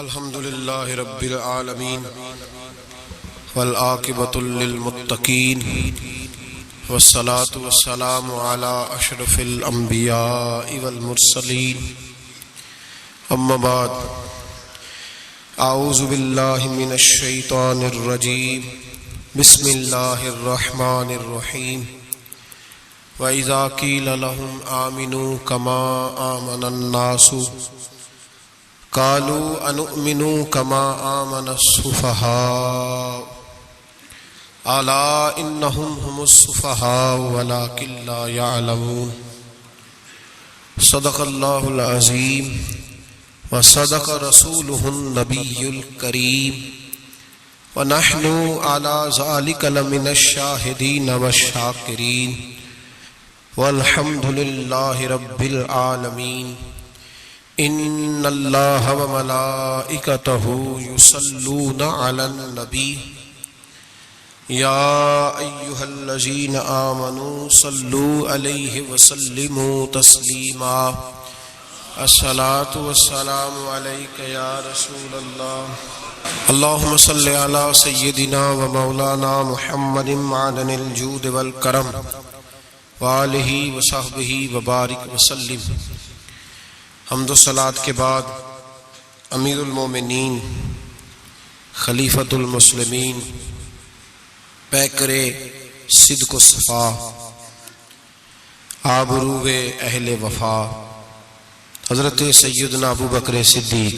الحمد للہ رب العالمین والعاقبۃ للمتقین والصلاة والسلام علی اشرف الانبیاء والمرسلین اما بعد اعوذ باللہ من الشیطان الرجیم بسم اللہ الرحمن الرحیم وَإِذَا قِيلَ لَهُمْ آمِنُوا كَمَا آمَنَ النَّاسُ قَالُوا أَنُؤْمِنُوا كَمَا آمَنَ السُّفَهَاءُ أَلَا إِنَّهُمْ هُمُ السُّفَهَاءُ وَلَكِنْ لَا يَعْلَمُونَ صدق اللہ العظیم وصدق رسولہ النبی الکریم ونحن علی ذلک لمن الشاہدین والشاکرین والحمد للہ رب العالمین ان اللہ وملائکتہ یصلون علی النبی یا ایہا الذین آمنوا صلوا علیہ وسلموا تسلیما الصلاة والسلام علیک یا رسول اللہ اللہم صل علی سیدنا و مولانا محمد معدن الجود والکرم وآلہ وصحبہ وبارک وسلم۔ حمد و صلاۃ کے بعد امیر المومنین خلیفۃ المسلمین پیکر صدق و صفا آبرو اہل وفا حضرت سیدنا ابو بکر صدیق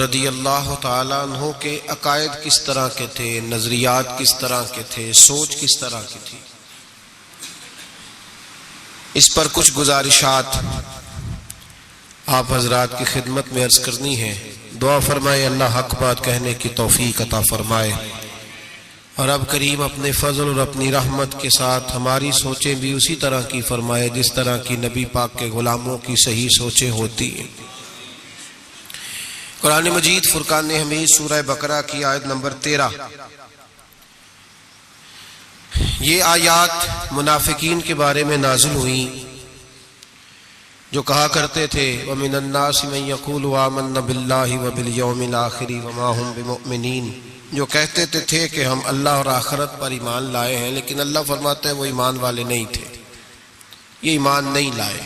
رضی اللہ تعالیٰ عنہ کے عقائد کس طرح کے تھے، نظریات کس طرح کے تھے، سوچ کس طرح کی تھی، اس پر کچھ گزارشات آپ حضرات کی خدمت میں عرض کرنی ہے۔ دعا فرمائے اللہ حق بات کہنے کی توفیق عطا فرمائے، اور رب کریم اپنے فضل اور اپنی رحمت کے ساتھ ہماری سوچیں بھی اسی طرح کی فرمائے جس طرح کی نبی پاک کے غلاموں کی صحیح سوچیں ہوتی ہیں۔ قرآن مجید فرقان حمید سورہ بقرہ کی آیت نمبر 13، یہ آیات منافقین کے بارے میں نازل ہوئی جو کہا کرتے تھے وَمِنَ النَّاسِ مَن يَقُولُ آمَنَّا بِاللَّهِ وَبِالْيَوْمِ الْآخِرِ وَمَا هُمْ بِمُؤْمِنِينَ، جو کہتے تھے کہ ہم اللہ اور آخرت پر ایمان لائے ہیں، لیکن اللہ فرماتا ہے وہ ایمان والے نہیں تھے، یہ ایمان نہیں لائے۔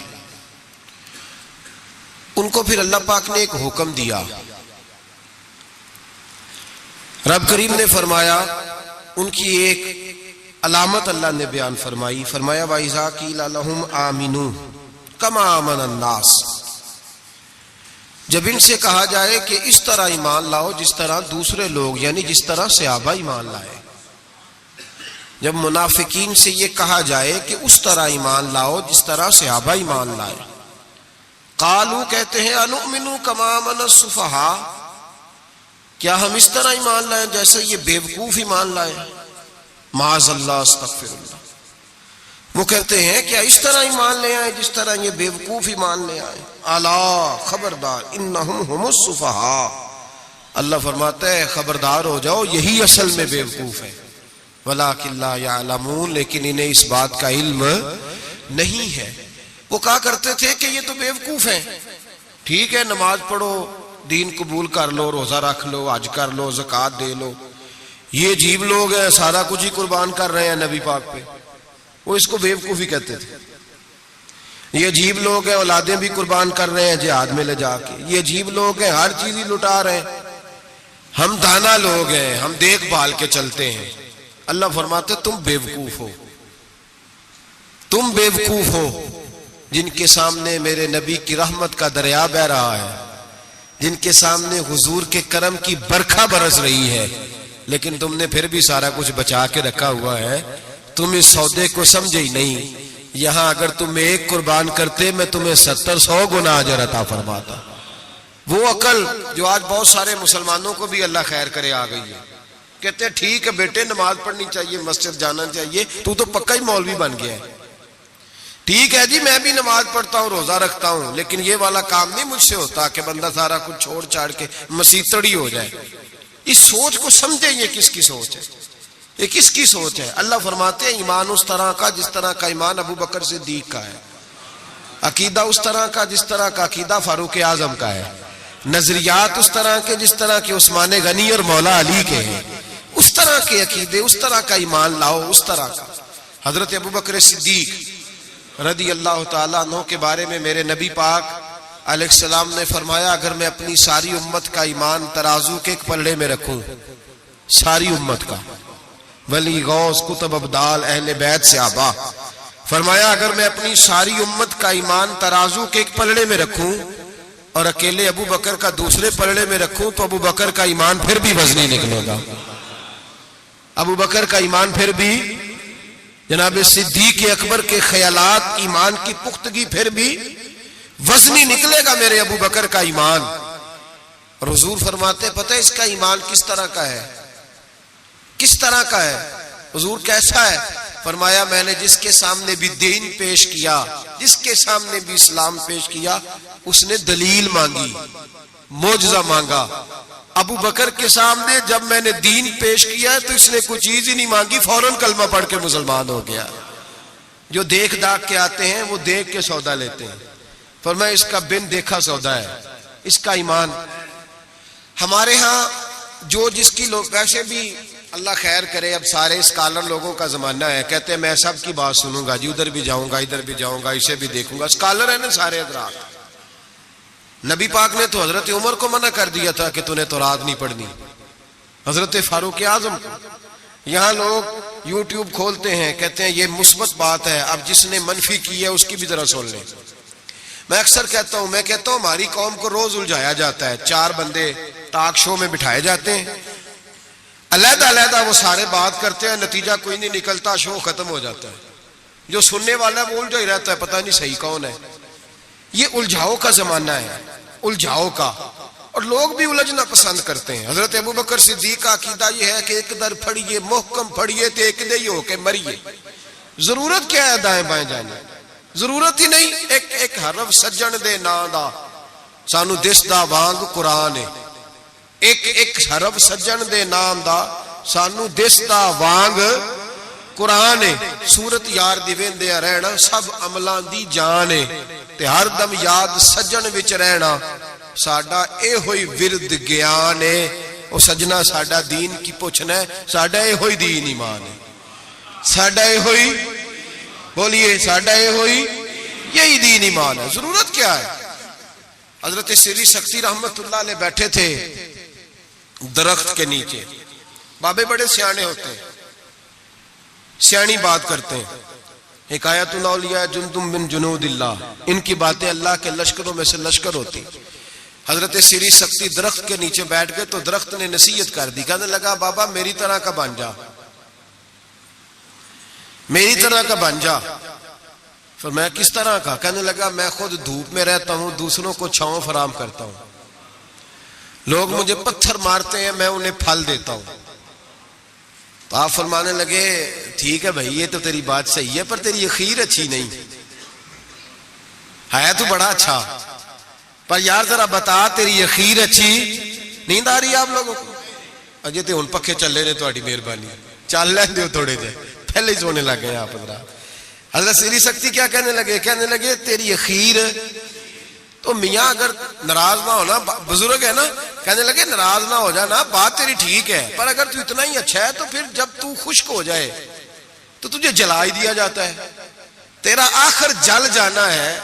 ان کو پھر اللہ پاک نے ایک حکم دیا، رب کریم نے فرمایا، ان کی ایک علامت اللہ نے بیان فرمائی، فرمایا وَإِذَا قِيلَ لَهُمْ آمِنُوا كَمَا آمَنَ النَّاسُ، جب ان سے کہا جائے کہ اس طرح ایمان لاؤ جس طرح دوسرے لوگ یعنی جس طرح صحابہ ایمان لائے، جب منافقین سے یہ کہا جائے کہ اس طرح ایمان لاؤ جس طرح صحابہ ایمان لائے، قالو کہتے ہیں انؤمنوا كما آمن السفہاء، کیا ہم اس طرح ایمان لائیں جیسے یہ بیوقوف ایمان لائے، معاذ اللہ استغفر اللہ، وہ کہتے ہیں کیا اس طرح ایمان لے آئے جس طرح یہ بیوقوف ایمان لے آئے، الا خبردار انہم ہم السفہاء، اللہ فرماتا ہے خبردار ہو جاؤ یہی اصل میں بیوقوف ہے، ولکن لا یعلمون، لیکن انہیں اس بات کا علم نہیں ہے۔ وہ کہا کرتے تھے کہ یہ تو بیوقوف ہیں، ٹھیک ہے نماز پڑھو، دین قبول کر لو، روزہ رکھ لو، حج کر لو، زکوٰۃ دے لو، یہ عجیب لوگ ہیں سارا کچھ ہی قربان کر رہے ہیں نبی پاک پہ، وہ اس کو بیوقوفی کہتے تھے۔ یہ عجیب لوگ ہیں اولادیں بھی قربان کر رہے ہیں جہاد میں لے جا کے، یہ عجیب لوگ ہیں ہر چیز ہی لٹا رہے ہیں، ہم دانا لوگ ہیں، ہم دیکھ بھال کے چلتے ہیں۔ اللہ فرماتے تم بیوقوف ہو، تم بیوقوف ہو جن کے سامنے میرے نبی کی رحمت کا دریا بہ رہا ہے، جن کے سامنے حضور کے کرم کی برکھا برس رہی ہے، لیکن تم نے پھر بھی سارا کچھ بچا کے رکھا ہوا ہے، تم اس سودے کو سمجھے ہی نہیں۔ یہاں اگر تم ایک قربان کرتے میں تمہیں 70-100 گنا اجر عطا فرماتا۔ وہ عقل جو آج بہت سارے مسلمانوں کو بھی اللہ خیر کرے آ گئی ہے، کہتے ہیں ٹھیک ہے بیٹے نماز پڑھنی چاہیے، مسجد جانا چاہیے، تو پکا ہی مولوی بن گیا ہے، ٹھیک ہے جی میں بھی نماز پڑھتا ہوں، روزہ رکھتا ہوں، لیکن یہ والا کام نہیں مجھ سے ہوتا کہ بندہ سارا کچھ چھوڑ چھاڑ کے مسیتڑی ہو جائے۔ اس سوچ کو سمجھے یہ کس کی سوچ ہے، یہ کس کی سوچ ہے؟ اللہ فرماتے ہیں ایمان اس طرح کا جس طرح کا ایمان ابو بکر صدیق کا ہے، عقیدہ اس طرح کا جس طرح کا عقیدہ فاروق اعظم کا ہے، نظریات اس طرح کے جس طرح کے عثمان غنی اور مولا علی کے ہیں، اس طرح کے عقیدے، اس طرح کا ایمان لاؤ، اس طرح کا۔ حضرت ابوبکر صدیق رضی اللہ تعالیٰ عنہ کے بارے میں میرے نبی پاک علیہ السلام نے فرمایا، اگر میں اپنی ساری امت کا ایمان ترازو کے ایک پلڑے میں رکھوں، ساری امت کا، ولی غوث کتب ابدال اہل بیت صحابہ، فرمایا اگر میں اپنی ساری امت کا ایمان ترازو کے ایک پلڑے میں رکھوں اور اکیلے ابو بکر کا دوسرے پلڑے میں رکھوں تو ابو بکر کا ایمان پھر بھی وزنی نکلے گا، ابو بکر کا ایمان پھر بھی، جناب صدیق اکبر کے خیالات ایمان کی پختگی پھر بھی وزنی نکلے گا میرے ابو بکر کا ایمان۔ اور حضور فرماتے پتہ اس کا ایمان کس طرح کا ہے، کس طرح کا ہے؟ حضور کیسا ہے؟ فرمایا میں نے جس کے سامنے بھی دین پیش کیا، جس کے سامنے بھی اسلام پیش کیا، اس نے دلیل مانگی، معجزہ مانگا۔ ابو بکر کے سامنے جب میں نے دین پیش کیا تو اس نے کوئی چیز ہی نہیں مانگی، فوراً کلمہ پڑھ کے مسلمان ہو گیا۔ جو دیکھ داکھ کے آتے ہیں وہ دیکھ کے سودا لیتے ہیں، فرمایا اس کا بن دیکھا سودا ہے، اس کا ایمان۔ ہمارے ہاں جو جس کی لوگ، ویسے بھی اللہ خیر کرے، اب سارے اسکالر لوگوں کا زمانہ ہے، کہتے ہیں میں سب کی بات سنوں گا جی، ادھر بھی جاؤں گا ادھر بھی جاؤں گا، اسے بھی دیکھوں گا، اسکالر ہے نا سارے حضرات۔ نبی پاک نے تو حضرت عمر کو منع کر دیا تھا کہ تو نے تورات نہیں پڑھنی، حضرت فاروق اعظم کو۔ یہاں لوگ یوٹیوب کھولتے ہیں، کہتے ہیں یہ مثبت بات ہے، اب جس نے منفی کی ہے اس کی بھی ذرا سن لیں۔ میں اکثر کہتا ہوں ہماری قوم کو روز الجھایا جاتا ہے، 4 بندے ٹاک شو میں بٹھائے جاتے ہیں، علیحدہ علیحدہ وہ سارے بات کرتے ہیں، نتیجہ کوئی نہیں نکلتا، شو ختم ہو جاتا ہے۔ جو سننے والا ہے وہ الجھا ہی رہتا ہے، پتہ نہیں صحیح کون ہے۔ یہ الجھاؤ کا زمانہ ہے، الجھاؤ کا، اور لوگ بھی الجھنا پسند کرتے ہیں۔ حضرت ابوبکر صدیق کا عقیدہ یہ ہے کہ ایک در پھڑیے محکم پھڑیے تے ایک دے ہی ہو کے مریے۔ ضرورت کیا ہے دائیں بائیں جانے، ضرورت ہی نہیں۔ ایک حرف سجن دے نا دا سانو دس دا وانگ قرآن ہے، ایک حرف سجن دے نام دا سانو دس دا وانگ قرآن ہے۔ صورت یار دی ویندے رہنا سب عملاں دی جان ہے، تے ہر دم یاد سجن وچ رہنا ساڈا اے ہوئی ورد گیان ہے۔ او سجنا ساڈا دین کی پوچھنا ہے، ساڈا اے ہوئی دین ایمان ہے، ساڈا اے ہوئی، بولیے ساڈا اے ہوئی یہی دین ایمان ہے۔ ضرورت کیا ہے؟ حضرت سری سختی رحمت اللہ علیہ بیٹھے تھے درخت کے نیچے، بابے بڑے سیانے ہوتے ہیں، سیانی بات کرتے ہیں۔ ایک آیت الاولیاء جندم من جنود اللہ، ان کی باتیں اللہ کے لشکروں میں سے لشکر ہوتی۔ حضرت سری سختی درخت کے نیچے بیٹھ گئے تو درخت نے نصیحت کر دی، کہنے لگا بابا میری طرح کا بن جا، میری طرح کا بن جا۔ فرمایا کس طرح کا؟ کہنے لگا میں خود دھوپ میں رہتا ہوں، دوسروں کو چھاؤں فراہم کرتا ہوں، لوگ مجھے پتھر مارتے ہیں میں انہیں پھل دیتا ہوں۔ تو آپ فرمانے لگے ٹھیک ہے بھائی یہ تو تیری بات صحیح ہے، پر تیری اخیر اچھی نہیں ہے، تو بڑا اچھا، پر یار ذرا بتا تیری اخیر اچھی۔ نیند آ رہی ہے آپ لوگوں کو؟ اجے تے ہن پکھے چلے نے، تہاڈی مہربانی چل لین دیو تھوڑے جے، پہلے ہی سونے لگ گئے آپ حضرات۔ حضرت سری سختی کیا کہنے لگے؟ کہنے لگے تیری اخیر تو میاں اگر ناراض نہ ہونا، بزرگ ہے نا، کہنے لگے ناراض نہ ہو جانا، بات تیری ٹھیک ہے، پر اگر تو اتنا ہی اچھا ہے تو پھر جب تو خشک ہو جائے تو تجھے جلا ہی دیا جاتا ہے، تیرا آخر جل جانا ہے،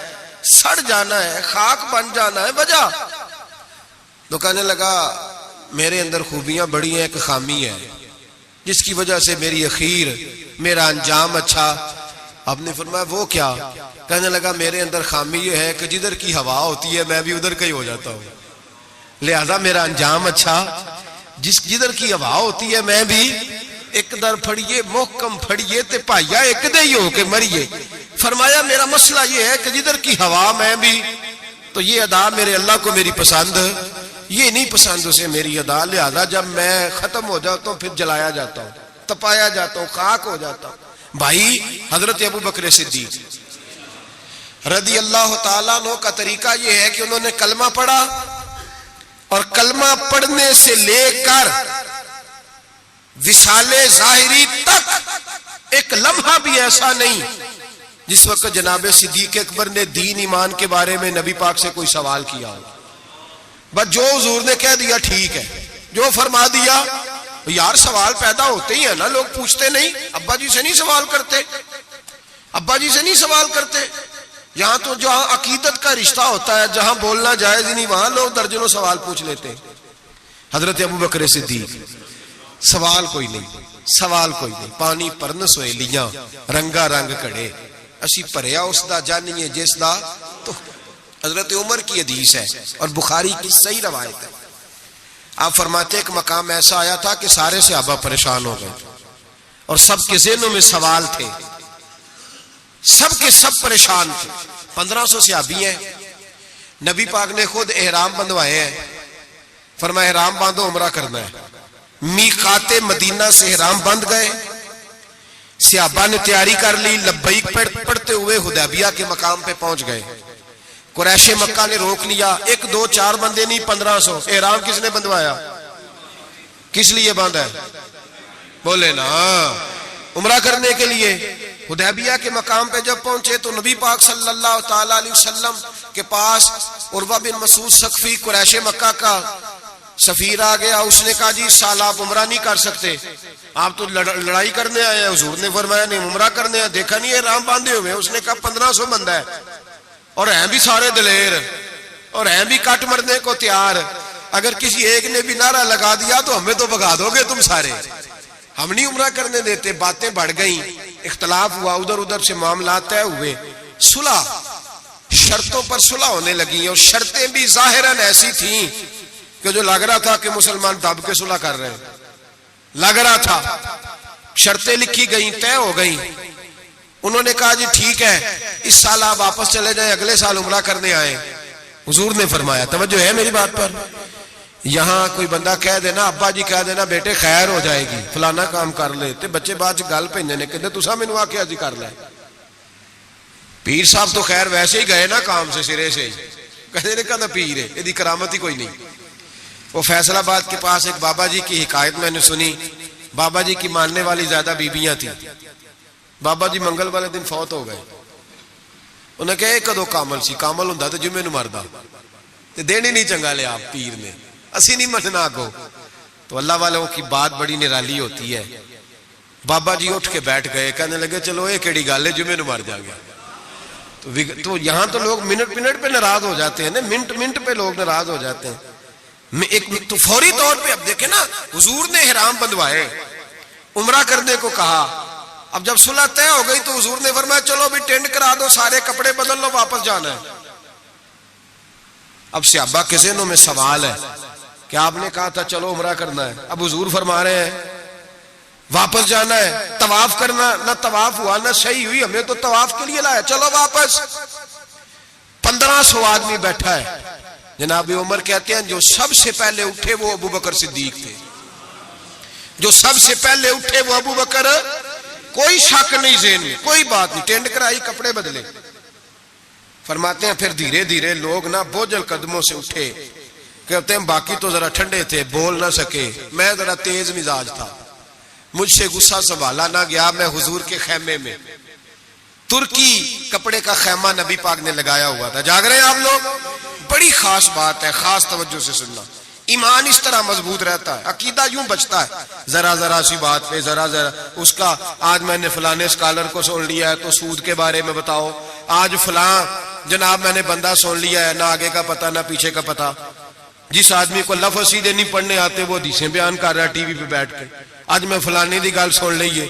سڑ جانا ہے، خاک بن جانا ہے، وجہ۔ تو کہنے لگا میرے اندر خوبیاں بڑی ہیں، ایک خامی ہے جس کی وجہ سے میری اخیر، میرا انجام اچھا۔ آپ نے فرمایا وہ کیا؟ کہنے لگا میرے اندر خامی یہ ہے کہ جدھر کی ہوا ہوتی ہے میں بھی ادھر کا ہی ہو جاتا ہوں، لہذا میرا انجام اچھا۔ جدھر کی ہوا ہوتی ہے میں بھی ایک در پھڑیے محکم پھڑیے تے پائیا ایک دے ہی ہو کے مریے۔ فرمایا میرا مسئلہ یہ ہے کہ جدھر کی ہوا میں بھی، تو یہ ادا میرے اللہ کو میری پسند، یہ نہیں پسند اسے میری ادا، لہذا جب میں ختم ہو جاتا ہوں پھر جلایا جاتا ہوں، تپایا جاتا ہوں، خاک ہو جاتا ہوں۔ بھائی حضرت ابوبکر صدیق رضی اللہ تعالیٰ عنہ کا طریقہ یہ ہے کہ انہوں نے کلمہ پڑھا، اور کلمہ پڑھنے سے لے کر وصال ظاہری تک ایک لمحہ بھی ایسا نہیں جس وقت جناب صدیق اکبر نے دین ایمان کے بارے میں نبی پاک سے کوئی سوال کیا ہو۔ بس جو حضور نے کہہ دیا ٹھیک ہے، جو فرما دیا. یار سوال پیدا ہوتے ہی ہیں نا، لوگ پوچھتے نہیں. ابا جی سے نہیں سوال کرتے، ابا جی سے نہیں سوال کرتے. یہاں تو جہاں عقیدت کا رشتہ ہوتا ہے، جہاں بولنا جائز ہی نہیں، وہاں لوگ درجنوں سوال پوچھ لیتے ہیں. حضرت ابو بکر صدیق سوال کوئی نہیں، سوال کوئی نہیں. پانی پرن سویلیاں رنگا رنگ کڑے، اسی پریا اس دا جانیے جس دا. تو حضرت عمر کی حدیث ہے اور بخاری کی صحیح روایت ہے. آپ فرماتے ایک مقام ایسا آیا تھا کہ سارے صحابہ پریشان ہو گئے اور سب کے ذہنوں میں سوال تھے، سب کے سب پریشان تھے. 1500 صحابی ہیں. نبی پاک نے خود احرام بندھوائے ہیں. فرمایا احرام باندھو، عمرہ کرنا ہے. میقات مدینہ سے احرام بندھ گئے. صحابہ نے تیاری کر لی، لبیک پڑھتے ہوئے حدیبیہ کے مقام پہ پہنچ گئے. قریش مکہ نے روک لیا. 1 2 4 بندے نہیں، 1500. احرام کس نے بندھوایا؟ کس لیے باندھا ہے؟ بولے نا، عمرہ کرنے کے لیے. حدیبیہ کے مقام پہ جب پہنچے تو نبی پاک صلی اللہ تعالی علیہ وسلم کے پاس عروہ بن مسعود ثقفی قریش مکہ کا سفیر آ گیا. اس نے کہا جی سال آپ عمرہ نہیں کر سکتے، آپ تو لڑائی کرنے آئے ہیں. حضور نے فرمایا نہیں، عمرہ کرنے ہیں. دیکھا نہیں احرام باندھے ہوئے. اس نے کہا 1500 بندہ ہے اور ہیں بھی سارے دلیر اور ہیں بھی کٹ مرنے کو تیار. اگر کسی ایک نے بھی نعرہ لگا دیا تو ہمیں تو بھگا دو گے تم سارے، ہم نہیں عمرہ کرنے دیتے. باتیں بڑھ گئیں، اختلاف ہوا، ادھر ادھر سے معاملات طے ہوئے. صلح، شرطوں پر صلح ہونے لگی اور شرطیں بھی ظاہراً ایسی تھیں کہ جو لگ رہا تھا کہ مسلمان دب کے صلح کر رہے ہیں. لگ رہا تھا. شرطیں لکھی گئیں، طے ہو گئیں. انہوں نے کہا جی ٹھیک ہے، اس سال آپ واپس چلے جائیں، اگلے سال عمرہ کرنے آئیں. حضور نے فرمایا، توجہ ہے میری بات پر، یہاں کوئی بندہ کہہ دینا، ابا جی کہہ دینا بیٹے خیر ہو جائے گی، فلانا کام کر لے، تے بچے بعد گل پہننے نے کہتے تسا مینوں آکھیا جی کر لے. پیر صاحب تو خیر ویسے ہی گئے نا کام سے سرے سے، کہتے نے کہا پیر ہے، یہ کرامت ہی کوئی نہیں. وہ فیصل آباد کے پاس ایک بابا جی کی حکایت میں نے سنی. بابا جی کی ماننے والی زیادہ بیبیاں تھیں. بابا جی منگل والے دن فوت ہو گئے. انہیں کہا کدو کامل سی، کامل ہوں تو جمعے نو مردا، تے دین ہی نہیں چنگا لیا آپ پیر نے، اسی نہیں مننا آگو. تو اللہ والوں کی بات بڑی نرالی ہوتی ہے. بابا جی اٹھ کے بیٹھ گئے، کہنے لگے چلو یہ کیڑی گل ہے، جمعے نو مر جا گیا. تو یہاں تو لوگ منٹ منٹ پہ ناراض ہو جاتے ہیں نا، منٹ منٹ پہ لوگ ناراض ہو جاتے ہیں. ایک تو فوری طور پہ اب دیکھیں نا، حضور نے احرام بندھوائے، عمرہ کرنے کو کہا. اب جب صلح طے ہو گئی تو حضور نے فرمایا چلو بھی ٹینٹ کرا دو، سارے کپڑے بدل لو، واپس جانا ہے. اب صحابہ کے ذہنوں میں سوال ہے کہ آپ نے کہا تھا چلو عمرہ کرنا ہے، اب حضور فرما رہے ہیں واپس جانا ہے. طواف کرنا، نہ طواف ہوا نہ صحیح ہوئی، ہمیں تو طواف کے لیے لایا، چلو واپس. 1500 آدمی بیٹھا ہے. جناب عمر کہتے ہیں جو سب سے پہلے اٹھے وہ ابو بکر صدیق تھے. جو سب سے پہلے اٹھے وہ ابو بکر، کوئی شک نہیں ذہن میں، کوئی بات نہیں. ٹینٹ کرائی، کپڑے بدلے. فرماتے ہیں پھر دھیرے دھیرے لوگ نہ بوجھل قدموں سے اٹھے. کہتے ہیں باقی تو ذرا ٹھنڈے تھے، بول نہ سکے، میں ذرا تیز مزاج تھا، مجھ سے غصہ سنبھالا نہ گیا. میں حضور کے خیمے میں، ترکی کپڑے کا خیمہ نبی پاک نے لگایا ہوا تھا. جاگ رہے ہیں آپ لوگ؟ بڑی خاص بات ہے، خاص توجہ سے سننا. ایمان اس طرح مضبوط رہتا ہے، عقیدہ یوں بچتا ہے. ذرا ذرا سی بات پہ ذرا اس کا، آج میں نے فلانے اسکالر کو سن لیا ہے تو سود کے بارے میں بتاؤ، آج فلاں جناب میں نے بندہ سن لیا ہے، نہ آگے کا پتہ نہ پیچھے کا پتہ. جس آدمی کو لفظ سیدھے نہیں پڑھنے آتے وہ حدیثیں بیان کر رہا ہے ٹی وی پہ بیٹھ کے. آج میں فلانے دی گل سن لئیے،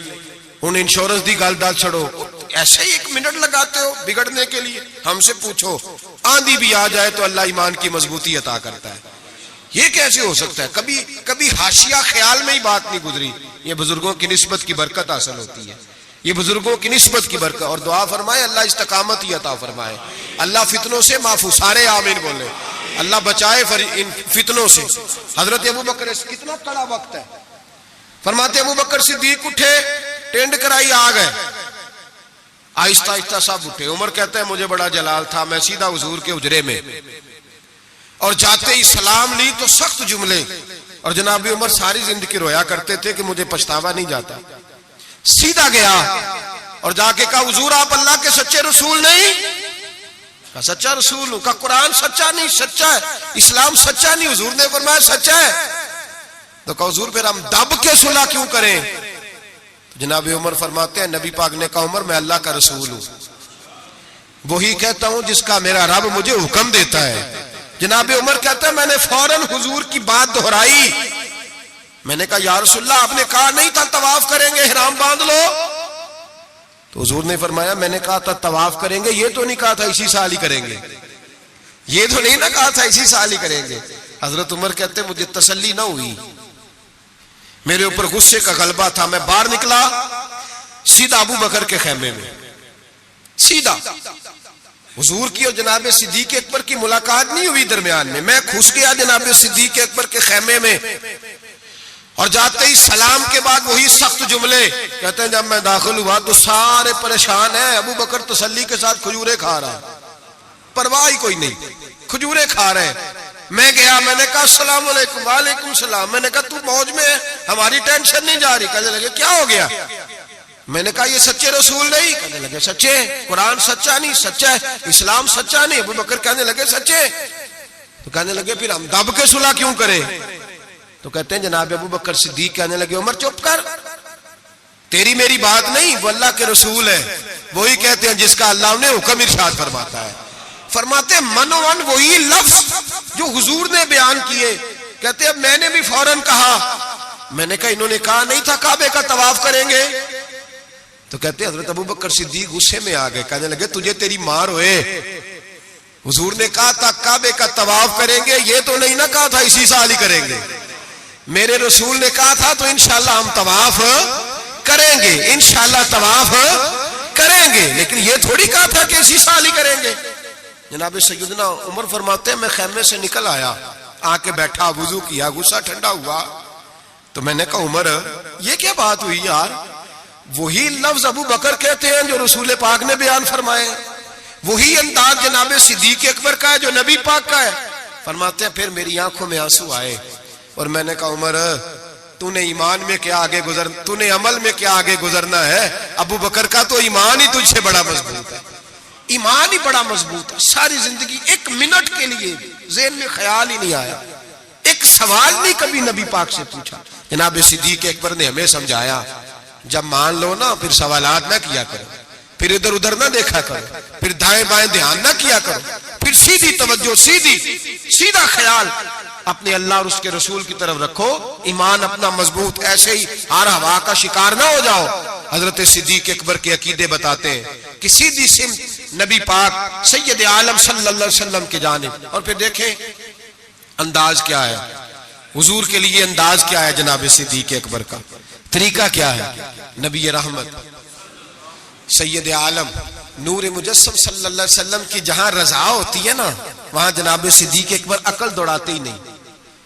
ہن انشورنس دی گل دل چھڑو. ایسے ہی 1 منٹ لگاتے ہو بگڑنے کے لیے. ہم سے پوچھو، آندھی بھی آ جائے تو اللہ ایمان کی مضبوطی عطا کرتا ہے. یہ کیسے ہو سکتا ہے؟ کبھی حاشیہ خیال میں ہی بات نہیں گزری. یہ بزرگوں کی نسبت کی برکت حاصل ہوتی ہے، یہ بزرگوں کی نسبت کی برکت. اور دعا فرمائے اللہ استقامت ہی عطا فرمائے، اللہ فتنوں سے محفوظ. سارے آمین بولے. اللہ بچائے ان فتنوں سے. حضرت ابو بکر، کتنا کڑا وقت ہے. فرماتے ابو بکر صدیق اٹھے، ٹینٹ کرائی، آ گئے. آہستہ آہستہ سب اٹھے. عمر کہتا ہے مجھے بڑا جلال تھا، میں سیدھا حضور کے حجرے میں، اور جاتے ہی سلام لی تو سخت جملے. اور جناب عمر ساری زندگی رویا کرتے تھے کہ مجھے پچھتاوا نہیں جاتا. سیدھا گیا اور جا کے کہا حضور آپ اللہ کے سچے رسول نہیں؟ کہا سچا رسول ہوں. کہا قرآن سچا نہیں؟ سچا ہے. اسلام سچا نہیں؟ حضور نے فرمایا سچا ہے. تو کہا حضور پھر ہم دب کے صلح کیوں کریں؟ جناب عمر فرماتے ہیں نبی پاک نے کہا عمر میں اللہ کا رسول ہوں، وہی کہتا ہوں جس کا میرا رب مجھے حکم دیتا ہے. جناب عمر کہتا ہے میں نے فوراً حضور کی بات دہرائی. میں نے کہا یا رسول اللہ آپ نے کہا نہیں تھا طواف کریں گے احرام باندھ لو؟ تو حضور نے فرمایا میں نے کہا تھا طواف کریں گے، یہ تو نہیں کہا تھا اسی سال ہی کریں گے، یہ تو نہیں نہ کہا تھا اسی سال ہی کریں گے. حضرت عمر کہتے مجھے تسلی نہ ہوئی، میرے اوپر غصے کا غلبہ تھا. میں باہر نکلا سیدھا ابو بکر کے خیمے میں، سیدھا حضور کی اور جناب صدیق اکبر کی ملاقات نہیں ہوئی درمیان میں. میں گھس گیا جناب صدیق اکبر کے خیمے میں، اور جاتے ہی سلام کے بعد وہی سخت جملے. کہتے ہیں جب میں داخل ہوا تو سارے پریشان ہیں. ابو بکر تسلی کے ساتھ کھجورے کھا رہا، پرواہ ہی کوئی نہیں، کھجورے کھا رہے. میں گیا، میں نے کہا السلام علیکم. وعلیکم السلام. میں نے کہا تو موج میں ہے، ہماری ٹینشن نہیں جا رہی. کہنے لگے کیا ہو گیا؟ میں نے کہا یہ سچے رسول نہیں؟ کہنے لگے سچے. قرآن سچا نہیں؟ سچا ہے. اسلام سچا نہیں؟ ابو بکر کہنے لگے سچے. تو کہنے لگے پھر ہم دب کے صلح کیوں کریں؟ تو کہتے ہیں جناب ابو بکر صدیق کہنے لگے عمر چپ کر، تیری میری بات نہیں، وہ اللہ کے رسول ہے. وہی کہتے ہیں جس کا اللہ نے حکم ارشاد فرماتا ہے. فرماتے ہیں منوان وہی لفظ جو حضور نے بیان کیے. کہتے ہیں میں نے بھی فوراً کہا. میں نے کہا انہوں نے کہا نہیں تھا کعبے کا طواف کریں گے؟ تو کہتے ہیں حضرت ابو بکر صدیق غصے میں آ گئے. کہنے لگے تجھے تیری مار ہوئے، حضور نے کہا تھا کعبے کا طواف کریں گے، یہ تو نہیں نہ کہا تھا اسی سال ہی کریں گے. میرے رسول نے کہا تھا تو انشاءاللہ ہم طواف کریں گے، انشاءاللہ طواف کریں گے، لیکن یہ تھوڑی کہا تھا کہ اسی سال ہی کریں گے. جناب سیدنا عمر فرماتے ہیں میں خیمے سے نکل آیا، آ کے بیٹھا، وضو کیا، غصہ ٹھنڈا ہوا. تو میں نے کہا عمر یہ کیا بات ہوئی یار؟ وہی لفظ ابو بکر کہتے ہیں جو رسول پاک نے بیان فرمائے، وہی انداز جناب صدیق اکبر کا ہے جو نبی پاک کا ہے. فرماتے ہیں پھر میری آنکھوں میں آنسو آئے اور میں نے کہا عمر تو نے ایمان میں کیا آگے تو نے عمل میں کیا آگے گزرنا ہے؟ ابو بکر کا تو ایمان ہی تجھ سے بڑا مضبوط ہے، ایمان ہی بڑا مضبوط ہے. ساری زندگی ایک منٹ کے لیے ذہن میں خیال ہی نہیں آیا، ایک سوال نہیں کبھی نبی پاک سے پوچھا. جناب صدیق اکبر نے ہمیں سمجھایا جب مان لو نا پھر سوالات نہ کیا کرو، پھر ادھر ادھر نہ دیکھا کرو، پھر دائیں بائیں دھیان نہ کیا کرو، پھر سیدھی توجہ، سیدھا خیال اپنے اللہ اور اس کے رسول کی طرف رکھو. ایمان اپنا مضبوط، ایسے ہی ہر ہوا کا شکار نہ ہو جاؤ. حضرت صدیق اکبر کے عقیدے بتاتے ہیں کہ سیدھی سمت نبی پاک سید عالم صلی اللہ علیہ وسلم کے جانب. اور پھر دیکھیں انداز کیا ہے حضور کے لیے، انداز کیا ہے جناب صدیق اکبر کا، طریقہ کیا ہے. نبی رحمت سید عالم نور مجسم صلی اللہ علیہ وسلم کی جہاں رضا ہوتی ہے نا وہاں جناب صدیق اکبر عقل دوڑاتے ہی نہیں.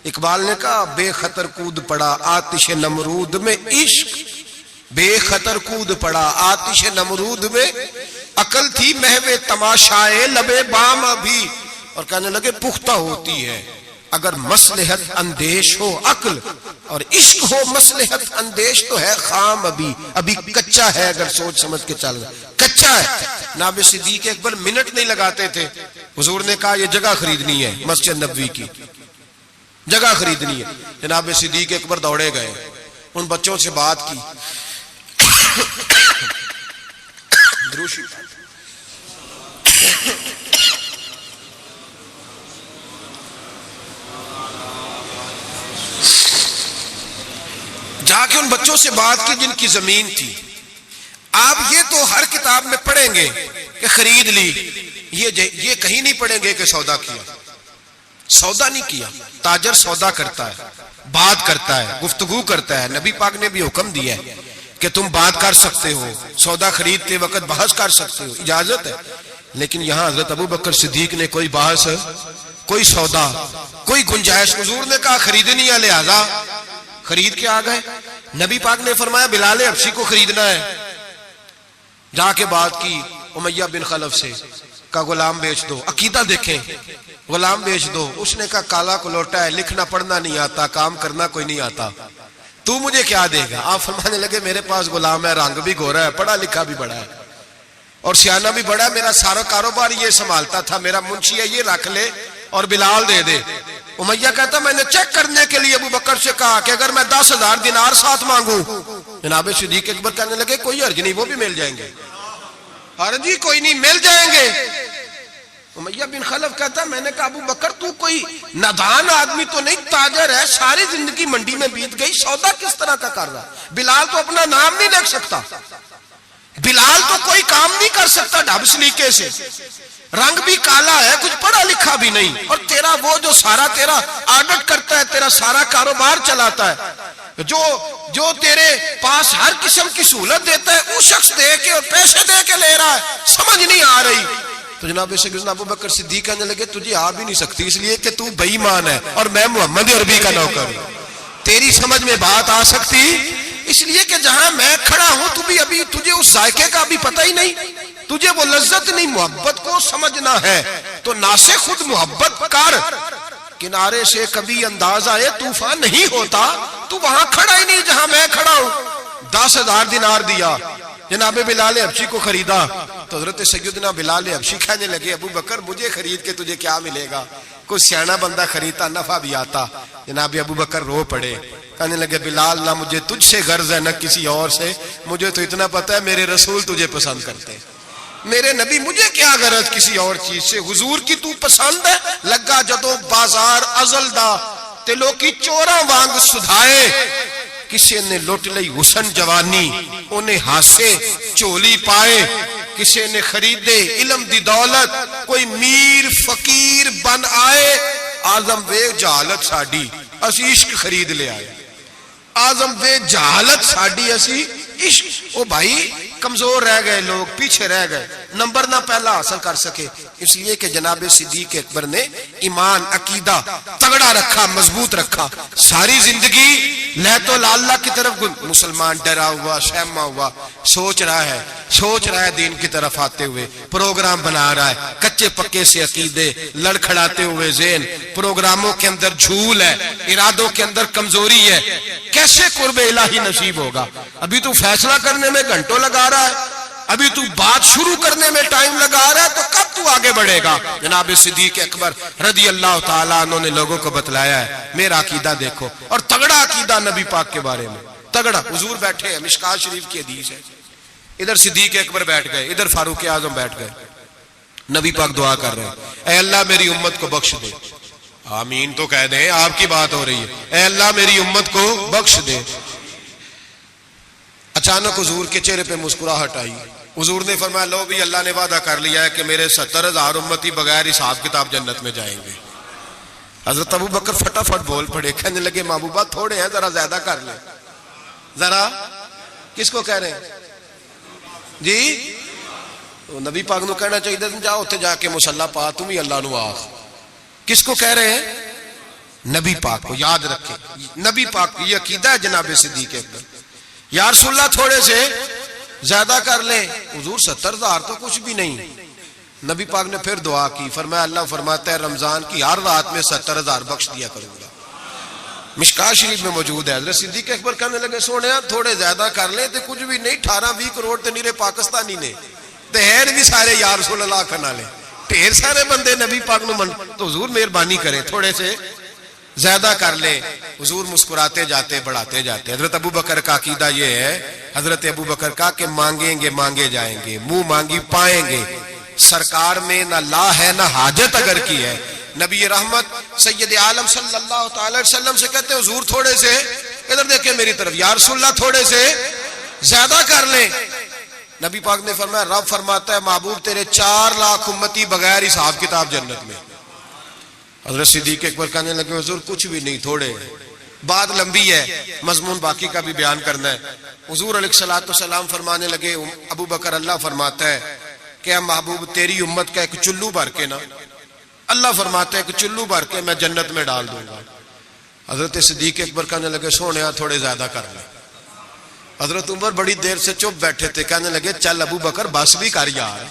اقبال نے کہا بے خطر کود پڑا آتش نمرود میں عشق، بے خطر کود پڑا آتش نمرود میں، عقل تھی محو تماشائے لبے بام ابھی. اور کہنے لگے پختہ ہوتی ہے اگر مصلحت اندیش ہو عقل، اور عشق ہو مصلحت اندیش تو ہے خام ابھی کچا ہے اگر سوچ سمجھ کے چل رہا کچا ہے. جناب صدیق اکبر منٹ نہیں لگاتے تھے. حضور نے کہا یہ جگہ خریدنی ہے، مسجد نبوی کی جگہ خریدنی ہے. جناب صدیق اکبر دوڑے گئے، ان بچوں سے بات کی. دروشی جا کے ان بچوں سے بات کی جن کی زمین تھی. آپ یہ تو ہر کتاب میں پڑھیں گے کہ خرید لی، یہ کہیں نہیں پڑھیں گے کہ سودا کیا. سودا نہیں کیا. تاجر سودا کرتا ہے، بات کرتا ہے، گفتگو کرتا ہے. نبی پاک نے بھی حکم دیا ہے کہ تم بات کر سکتے ہو، سودا خریدتے وقت بحث کر سکتے ہو، اجازت ہے. لیکن یہاں حضرت ابو بکر صدیق نے کوئی بحث، کوئی سودا، کوئی گنجائش. حضور نے کہا خریدنی ہے، لہذا خرید کے آ گئے. نبی پاک نے فرمایا بلال حبشی کو خریدنا ہے. جا کے بات کی امیہ بن خلف سے، کہا غلام بیچ دو. عقیدہ دیکھیں، غلام بیچ دو. اس نے کہا کالا کلوٹا ہے، لکھنا پڑھنا نہیں آتا، کام کرنا کوئی نہیں آتا، تو مجھے کیا دے گا؟ آپ فرمانے لگے میرے پاس غلام ہے، رنگ بھی گورا ہے، پڑھا لکھا بھی بڑا ہے. اور سیانہ بھی بڑا، میرا سارا کاروبار یہ سنبھالتا تھا، میرا منشی ہے، یہ رکھ لے اور بلال دے دے۔ امیہ کہتا میں نے چیک کرنے کے لیے ابو بکر سے کہا کہ اگر میں 10,000 دینار ساتھ مانگوں، جناب صدیق اکبر کہنے لگے کوئی حرج نہیں، وہ بھی مل جائیں گے، حرج ہی کوئی نہیں، مل جائیں گے۔ امیہ بن خلف کہتا میں نے کہا ابو بکر تو کوئی نادان آدمی تو نہیں، تاجر ہے، ساری زندگی منڈی میں بیت گئی، سودا کس طرح کا کر رہا؟ بلال تو اپنا نام نہیں لکھ سکتا، بلال تو کوئی کام نہیں کر سکتا ڈھب سلیقے سے، رنگ بھی کالا ہے، کچھ پڑھا لکھا بھی نہیں، اور تیرا وہ جو سارا تیرا آڈٹ کرتا ہے، تیرا سارا کاروبار چلاتا ہے، جو تیرے پاس ہر قسم کی سہولت دیتا ہے، وہ شخص دے کے اور پیسے دے کے لے رہا ہے، سمجھ نہیں آ رہی۔ تو جناب سیدنا ابو بکر صدیق کہنے لگے تجھے آ بھی نہیں سکتی، اس لیے کہ تو بے ایمان ہے اور میں محمد عربی کا نوکر ہوں، تیری سمجھ میں بات آ سکتی، اس لیے کہ جہاں میں کھڑا ہوں تو بھی ابھی تجھے اس ذائقے کا بھی پتہ ہی نہیں، تجھے وہ لذت نہیں، محبت کو سمجھنا ہے تو نہ سے خود محبت کر، کنارے سے کبھی انداز آئے طوفان نہیں ہوتا، تو وہاں کھڑا ہی نہیں جہاں میں کھڑا ہوں۔ 10,000 دینار دیا، جناب بلال حبشی کو خریدا، تو حضرت سیدنا بلال حبشی کہنے لگے ابو بکر مجھے خرید کے تجھے کیا ملے گا، کوئی سیانا بندہ خریدتا نفع بھی آتا۔ جناب ابو بکر رو پڑے، کہنے لگے بلال نہ مجھے تجھ سے غرض ہے نہ کسی اور سے، مجھے تو اتنا پتہ ہے میرے رسول تجھے پسند کرتے ہیں، میرے نبی، مجھے کیا غرض کسی اور چیز سے، حضور کی تو پسند ہے، لگا جدو بازار ازل دا تے لوکی چوراں وانگ سدھائے، کسی نے لوٹ لئی حسن جوانی انہیں ہاسے چولی پائے، کسی نے خریدے علم دی دولت، کوئی میر فقیر بن آئے، آزم وے جہالت ساڈی اسی عشق خرید لے آئے، آزم وے جہالت ساڈی اسی عشق۔ او بھائی کمزور رہ گئے لوگ، پیچھے رہ گئے، نمبر نہ پہلا حاصل کر سکے، اس لیے کہ جناب صدیق اکبر نے ایمان عقیدہ تگڑا رکھا، مضبوط رکھا، ساری زندگی لہت و لاللہ کی طرف مسلمان ڈرا ہوا، شہما ہوا، سوچ رہا ہے دین کی طرف آتے ہوئے، پروگرام بنا رہا ہے، کچے پکے سے عقیدے لڑکھڑاتے ہوئے ذہن، پروگراموں کے اندر جھول ہے، ارادوں کے اندر کمزوری ہے، کیسے قرب الہی نصیب ہوگا؟ ابھی تو فیصلہ کرنے میں گھنٹوں لگا رہا ہے، ابھی تو بات شروع کرنے میں ٹائم لگا رہا ہے، تو کب تو آگے بڑھے گا؟ جناب صدیق اکبر رضی اللہ تعالیٰ عنہ نے لوگوں کو بتلایا ہے میرا عقیدہ دیکھو، اور تگڑا عقیدہ نبی پاک کے بارے میں، تگڑا۔ حضور بیٹھے ہیں، مشکات شریف کی حدیث ہے، ادھر صدیق اکبر بیٹھ گئے، ادھر فاروق اعظم بیٹھ گئے، نبی پاک دعا کر رہے ہیں اے اللہ میری امت کو بخش دے، آمین تو کہہ دیں، آپ کی بات ہو رہی ہے، اے اللہ میری امت کو بخش دے۔ اچانک حضور کے چہرے پہ مسکراہٹ آئی، حضور نے فرمایا لو بھی اللہ نے وعدہ کر لیا ہے کہ میرے 70,000 امتی بغیر حساب کتاب جنت میں جائیں گے۔ حضرت ابو بکر فٹافٹ بول پڑے، کہنے لگے محبوبہ تھوڑے ہیں، ذرا زیادہ کر لیں، ذرا کس کو کہہ رہے ہیں جی؟ تو نبی پاک نو کہنا چاہیے تھا جاؤ اتنے جا کے مصلا پا تم ہی اللہ نو آخ، کس کو کہہ رہے ہیں؟ نبی پاک کو، یاد رکھیں نبی پاک کی یہ عقیدہ ہے جناب صدیق اکبر، یا رسول اللہ تھوڑے سے زیادہ کر لیں، حضور 70,000 تو کچھ بھی نہیں۔ نبی پاک نے پھر دعا کی، فرمایا اللہ فرماتا ہے رمضان کی ہر رات میں 70,000 بخش دیا کروں گا، مشکات شریف میں موجود ہے۔ حضرت صدیق اکبر کہنے لگے سونے تھوڑے زیادہ کر لیں تو کچھ بھی نہیں، 18-20 کروڑ تے نیرے پاکستانی نے تے ہیں بھی سارے یا رسول اللہ کھنا لے، ڈھیر سارے بندے نبی پاک نو من، تو حضور مہربانی کریں تھوڑے سے زیادہ کر لیں۔ حضور مسکراتے جاتے بڑھاتے جاتے۔ حضرت ابو بکر کا عقیدہ یہ ہے، حضرت ابو بکر کا کہ مانگیں گے مانگے جائیں گے، منہ مانگی پائیں گے، سرکار میں نہ لا ہے نہ حاجت اگر کی ہے۔ نبی رحمت سید عالم صلی اللہ تعالی وسلم سے کہتے ہیں حضور تھوڑے سے، ادھر دیکھیں میری طرف، یا رسول اللہ تھوڑے سے زیادہ کر لیں۔ نبی پاک نے فرمایا رب فرماتا ہے محبوب تیرے 4 لاکھ امتی بغیر حساب کتاب جنت میں۔ حضرت صدیق اکبر کہنے لگے حضور کچھ بھی نہیں، تھوڑے، بات لمبی ہے، مضمون باقی کا بھی بیان کرنا ہے۔ حضور علیہ الصلوۃ والسلام فرمانے لگے ابو بکر اللہ فرماتا ہے کہ محبوب تیری امت کا ایک چلو بھر کے نا، اللہ فرماتا ہے ایک چلو بھر کے میں جنت میں ڈال دوں گا۔ حضرت صدیق اکبر کہنے لگے سونیا تھوڑے زیادہ کر لیں۔ حضرت عمر بڑی دیر سے چپ بیٹھے تھے، کہنے لگے چل ابو بکر بس بھی کر یار،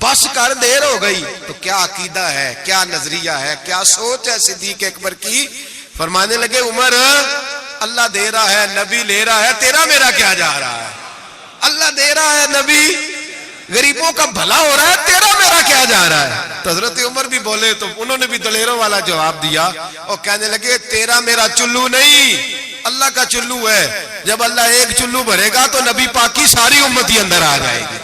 بس کر، دیر ہو گئی۔ تو کیا عقیدہ ہے، کیا نظریہ ہے، کیا سوچ ہے صدیق اکبر کی؟ فرمانے لگے عمر اللہ دے رہا ہے، نبی لے رہا ہے، تیرا میرا کیا جا رہا ہے؟ اللہ دے رہا ہے، نبی غریبوں کا بھلا ہو رہا ہے، تیرا میرا کیا جا رہا ہے؟ تو حضرت عمر بھی بولے تو انہوں نے بھی دلیروں والا جواب دیا اور کہنے لگے تیرا میرا چلو نہیں، اللہ کا چلو ہے۔ جب اللہ ایک چلو بھرے گا تو نبی پاک کی ساری امتی اندر آ جائے گی،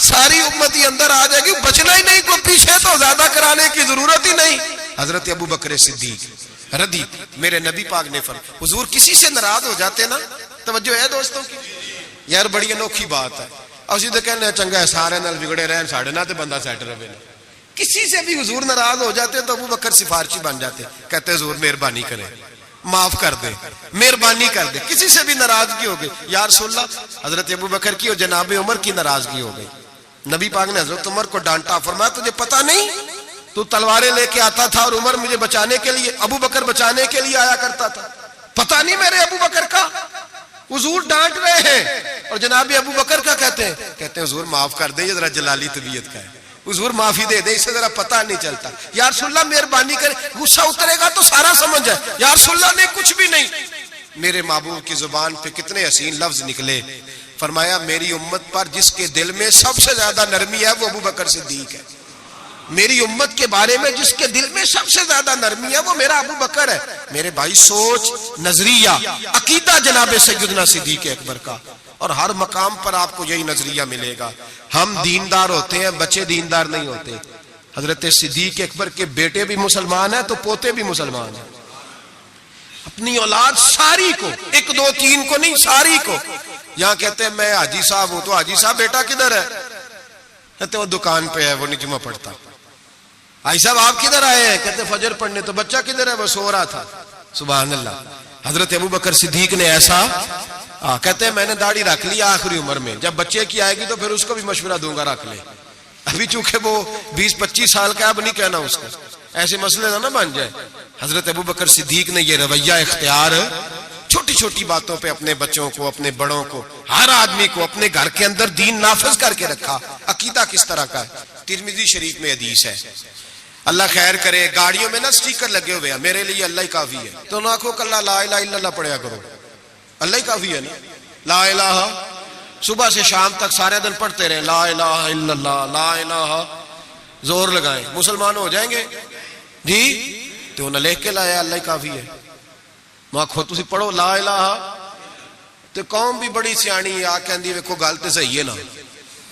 ساری امتی اندر آ جائے گی، بچنا ہی نہیں، کوئی پیچھے تو زیادہ کرانے کی ضرورت ہی نہیں۔ حضرت ابو بکر صدیق رضی میرے نبی پاک نے فرمایا، حضور کسی سے ناراض ہو جاتے نا، توجہ ہے دوستوں کی، یار بڑی انوکھی بات ہے، اسی تو کہنے چنگا ہے سارے نال بگڑے رہن ساڑھے نہ تے بندہ سیٹ رہے نا۔ کسی سے بھی حضور ناراض ہو جاتے تو ابو بکر سفارشی بن جاتے، کہتے حضور مہربانی کریں، معاف کر دے، مہربانی کر دے۔ کسی سے بھی ناراضگی ہو گئی، یا رسول اللہ، حضرت ابو بکر کی اور جناب عمر کی ناراضگی ہو گئی، نبی پاک نے حضرت عمر کو ڈانٹا، فرمایا تجھے پتہ نہیں تو تلواریں لے کے آتا تھا اور عمر مجھے بچانے کے لیے، ابو بکر بچانے کے لیے آیا کرتا تھا، پتہ نہیں میرے ابو بکر کا؟ حضور ڈانٹ رہے ہیں اور جناب ابو بکر کا کہتے ہیں حضور معاف کر دے، یہ ذرا جلالی طبیعت کا ہے، حضور معافی دے دے، اسے ذرا پتہ نہیں چلتا۔ یا رسول اللہ مہربانی کرے، غصہ اترے گا تو سارا سمجھ جائے۔ یا رسول اللہ نے کچھ بھی نہیں، میرے محبوب کی زبان پہ کتنے حسین لفظ نکلے، فرمایا میری امت پر جس کے دل میں سب سے زیادہ نرمی ہے وہ ابو بکر صدیق ہے، میری امت کے بارے میں جس کے دل میں سب سے زیادہ نرمی ہے وہ میرا ابو بکر ہے۔ میرے بھائی سوچ، نظریہ، عقیدہ جناب سیدنا صدیق اکبر کا، اور ہر مقام پر آپ کو یہی نظریہ ملے گا۔ ہم دیندار ہوتے ہیں، بچے دیندار نہیں ہوتے۔ حضرت صدیق اکبر کے بیٹے بھی مسلمان ہیں تو پوتے بھی مسلمان ہیں، اپنی اولاد ساری کو، ایک دو تین کو نہیں، ساری کو۔ یہاں کہتے ہیں میں حاجی صاحب ہوں، تو حاجی صاحب بیٹا کدھر ہے؟ کہتے وہ دکان پہ ہے، وہ نہیں جمعہ پڑھتا۔ حاجی صاحب آپ کدھر آئے ہیں؟ کہتے فجر پڑھنے۔ تو بچہ کدھر ہے؟ وہ سو رہا تھا۔ سبحان اللہ۔ حضرت ابو بکر صدیق نے ایسا کہتے ہیں میں نے داڑھی رکھ لی آخری عمر میں، جب بچے کی آئے گی تو پھر اس کو بھی مشورہ دوں گا رکھ لے، ابھی چونکہ وہ 20-25 سال کا، اب نہیں کہنا اس کو، ایسے مسئلے نہ بن جائے۔ حضرت ابو بکر صدیق نے یہ رویہ اختیار چھوٹی چھوٹی باتوں پہ اپنے بچوں کو، اپنے بڑوں کو، ہر آدمی کو اپنے گھر کے اندر دین نافذ کر کے رکھا۔ عقیدہ کس طرح کا ہے؟ ترمذی شریف میں حدیث ہے، اللہ خیر کرے، گاڑیوں میں نا سٹیکر لگے ہوئے ہیں میرے لیے اللہ ہی کافی ہے، تو نہ کہو کہ اللہ لا الہ الا اللہ پڑھیا کرو، اللہ ہی کافی ہے نا، لا الہ صبح سے شام تک سارے دن پڑھتے رہے، لا الہ الا اللہ، لا الہ، زور لگائیں، مسلمان ہو جائیں گے جی؟ تو انہیں لکھ کے لایا اللہ ہی کافی ہے، ماں خود تسی پڑھو لا الہ، تو قوم بھی بڑی سیانی آ کہندی ویکھو گل تے صحیح ہے نا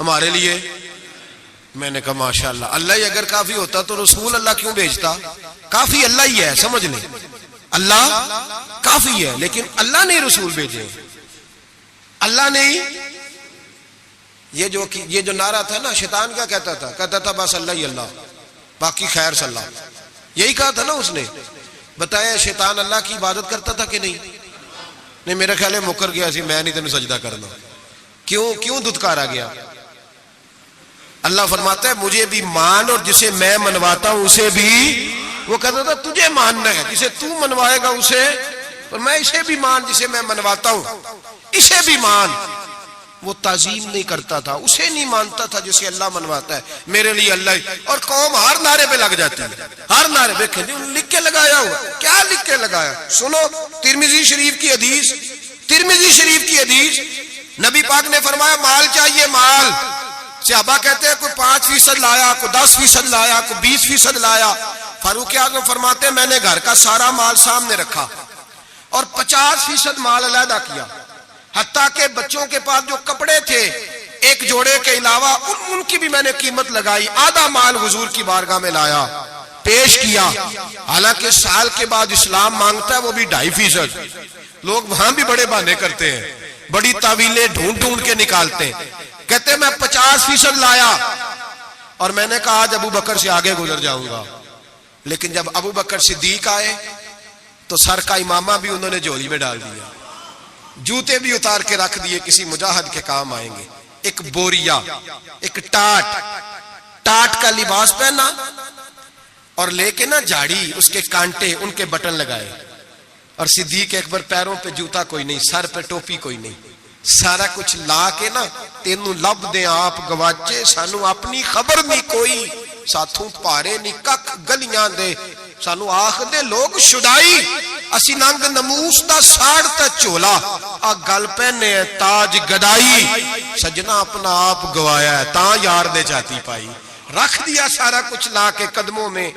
ہمارے لیے۔ میں نے کہا ماشاءاللہ، اللہ ہی اگر کافی ہوتا تو رسول اللہ کیوں بھیجتا؟ کافی اللہ ہی ہے، سمجھ لیں، اللہ کافی ہے، لیکن اللہ نے رسول بھیجے، اللہ نے ہی۔ یہ جو نعرہ تھا نا، شیطان کیا کہتا تھا بس اللہ ہی اللہ، باقی خیر صلی اللہ، یہی کہا تھا نا اس نے۔ بتایا شیطان اللہ کی عبادت کرتا تھا کہ نہیں؟ میرا خیال ہے مکر گیا سی، میں نہیں تینوں سجدہ کرنا۔ کیوں دھتکارا گیا؟ اللہ فرماتا ہے مجھے بھی مان، اور جسے میں منواتا ہوں اسے بھی، وہ کہتا تھا تجھے ماننا ہے، جسے تو منوائے گا اسے، اور میں اسے بھی مان جسے میں منواتا ہوں، اسے بھی مان۔ وہ تعظیم نہیں کرتا تھا، اسے نہیں مانتا تھا جسے اللہ منواتا ہے، میرے لیے اللہ ہی۔ اور قوم ہر نعرے پہ لگ جاتی ہے، ہر نعرے پہ لکھ کے لگایا ہوا، کیا لکھ کے لگایا؟ سنو ترمذی شریف کی حدیث، ترمذی شریف کی حدیث، نبی پاک نے فرمایا مال چاہیے، مال۔ صحابہ کہتے ہیں کوئی 5% لایا، کوئی 10% لایا، کوئی 20% لایا۔ فاروق اعظم فرماتے ہیں میں نے گھر کا سارا مال سامنے رکھا اور 50% مال علیحدہ کیا، حتیٰ کہ بچوں کے پاس جو کپڑے تھے ایک جوڑے کے علاوہ ان کی بھی میں نے قیمت لگائی، آدھا مال حضور کی بارگاہ میں لایا، پیش کیا۔ حالانکہ سال کے بعد اسلام مانگتا ہے وہ بھی 2.5%۔ لوگ وہاں بھی بڑے بہانے کرتے ہیں، بڑی تعویلیں ڈھونڈ کے نکالتے ہیں۔ کہتے میں 50% لایا اور میں نے کہا آج ابو بکر سے آگے گزر جاؤں گا، لیکن جب ابو بکر صدیق آئے تو سر کا امامہ بھی انہوں نے جھولی میں ڈال دیا، جوتے بھی اتار کے رکھ دیے، کسی مجاہد کے کام آئیں گے۔ ایک بوریا، ایک ٹاٹ کا لباس پہنا اور لے کے نا جھاڑی، اس کے کانٹے، ان کے بٹن لگائے، اور صدیق اکبر پیروں پہ جوتا کوئی نہیں، سر پہ ٹوپی کوئی نہیں، سارا کچھ لا کے نا تینوں لب دے آپ گواچے، سانو اپنی خبر نہیں کوئی، ساتھوں پارے نہیں کک گلیاں دے، سانو آخ دے لوگ شدائی، اسی ننگ نموس دا ساڑ تے چولا آ گل پہنے تاج گدائی سجنا اپنا آپ گوایا ہے تاں یار دے جاتی پائی رکھ دیا سارا کچھ لا کے قدموں میں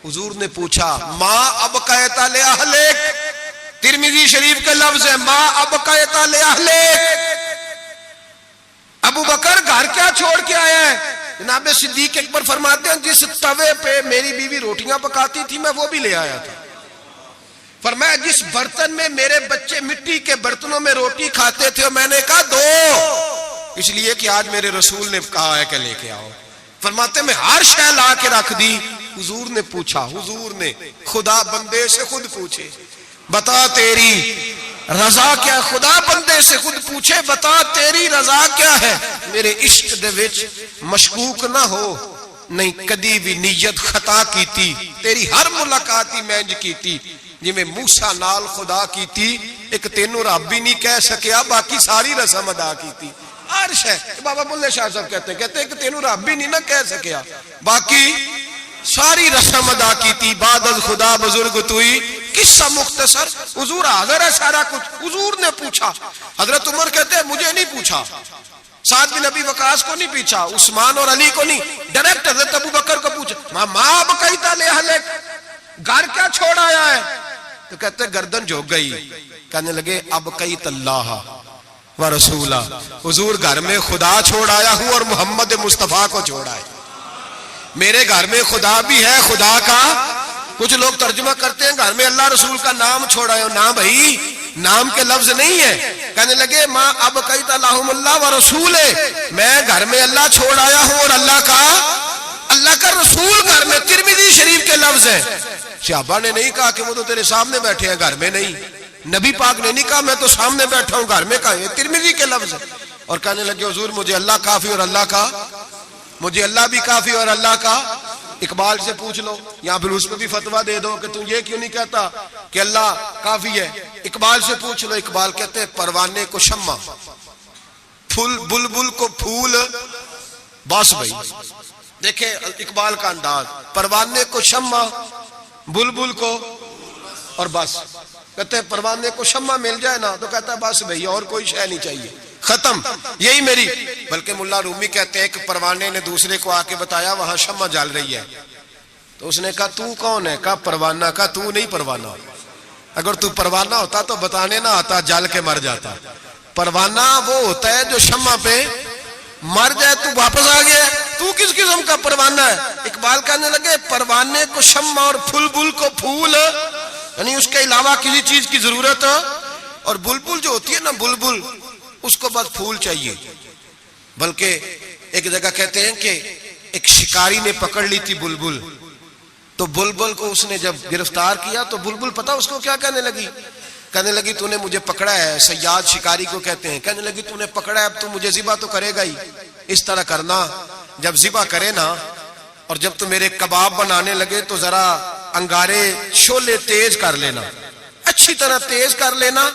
حضور نے پوچھا ما ابقیتا لے اہلک ترمذی شریف کا لفظ ہے ما ابقیتا لے اہلک ابو بکر گھر کیا چھوڑ کے آیا ہے جناب صدیق اکبر فرماتے ہیں جس توے پہ میری بیوی روٹیاں پکاتی تھی میں وہ بھی لے آیا تھا فرمایا جس برتن میں میرے بچے مٹی کے برتنوں میں روٹی کھاتے تھے میں نے کہا دو اس لیے کہ آج میرے رسول نے کہا ہے کہ لے کے آؤ فرماتے میں ہر شے لا کے رکھ دی حضور نے پوچھا حضور نے خدا بندے سے خود پوچھے بتا تیری رضا کیا خدا بندے سے خود پوچھے بتا تیری رضا کیا ہے میرے عشق دے وچ مشکوک نہ ہو نہیں کدی بھی نیت خطا کیتی تیری ہر ملاقات ہی میں کیتی جی میں موسیٰ نال خدا کیتی ایک تینوں رب بھی نہیں کہہ سکیا باقی ساری رسم ادا کیتی عرش ہے بابا بلے شاہ صاحب کہتے ہیں کہ تینوں رب بھی نہیں نہ کہہ سکیا باقی ساری رسم ادا کیتی بعد از خدا بزرگ توئی قصہ مختصر حضور حاضر ہے سارا کچھ حضور نے پوچھا حضرت عمر کہتے ہیں مجھے نہیں پوچھا سعد بن ابی وقاص کو نہیں پوچھا عثمان اور علی کو نہیں ڈائریکٹ حضرت ابو بکر کو پوچھا ماں بقیتا لے اہلک گھر کیا چھوڑ آیا ہے تو کہتے ہیں گردن جھک گئی کہنے لگے اب قیت اللہ و رسولہ حضور گھر میں خدا چھوڑ آیا ہوں اور محمد مصطفیٰ کو چھوڑ آیا میرے گھر میں خدا بھی ہے خدا کا کچھ لوگ ترجمہ کرتے ہیں گھر میں اللہ رسول کا نام چھوڑ آئے ہو نام بھائی نام کے لفظ نہیں ہے کہنے لگے ماں اب قیت اللہم اللہ و رسول میں گھر میں اللہ چھوڑ آیا ہوں اور اللہ کا رسول گھر میں ترمذی شریف کے لفظ ہے صحابہ نے نہیں کہا کہ وہ تو تیرے سامنے بیٹھے ہیں گھر میں نہیں نبی پاک نے نہیں کہا میں تو سامنے بیٹھا ہوں گھر میں کہا یہ ترمذی کے لفظ ہے اور کہنے لگے حضور مجھے اللہ کافی اور اللہ کا مجھے اللہ بھی کافی اور اللہ کا اقبال سے پوچھ لو یا پھر اس پہ بھی فتویٰ دے دو کہ تم یہ کیوں نہیں کہتا کہ اللہ کافی ہے اقبال سے پوچھ لو اقبال کہتے ہیں پروانے کو شمع پھول بلبل کو پھول بس بھائی دیکھیں اقبال کا انداز پروانے کو شمع بلبل کو اور بس کہتے ہیں پروانے کو شمع مل جائے نا تو کہتا ہے بس بھائی اور کوئی شے نہیں چاہیے ختم یہی میری بلکہ ملا رومی کہتے ہیں کہ پروانے نے دوسرے کو آ کے بتایا وہاں شمع جل رہی ہے تو اس نے کہا تو کون ہے کہا پروانہ کہا تو نہیں پروانہ اگر تو پروانہ ہوتا تو بتانے نہ آتا جل کے مر جاتا پروانہ وہ ہوتا ہے جو شمع پہ مر جائے تو واپس آ گیا تو کس قسم کا پروانہ ہے اقبال کہنے لگے پروانے کو شمع اور بلبل کو پھول یعنی اس کے علاوہ کسی چیز کی ضرورت اور بلبل جو ہوتی ہے نا بلبل اس کو بس پھول چاہیے بلکہ ایک جگہ کہتے ہیں کہ ایک شکاری نے پکڑ لی تھی بلبل تو بلبل کو اس نے جب گرفتار کیا تو بلبل پتا اس کو کیا کہنے لگی تو نے مجھے پکڑا ہے صیاد شکاری کو کہتے ہیں کہنے لگی تو نے پکڑا ہے اب تو مجھے ذبح تو کرے گا ہی اس طرح کرنا جب ذبح کرے نا اور جب تو میرے کباب بنانے لگے تو ذرا انگارے شولے تیز کر لینا اچھی طرح تیز کر لینا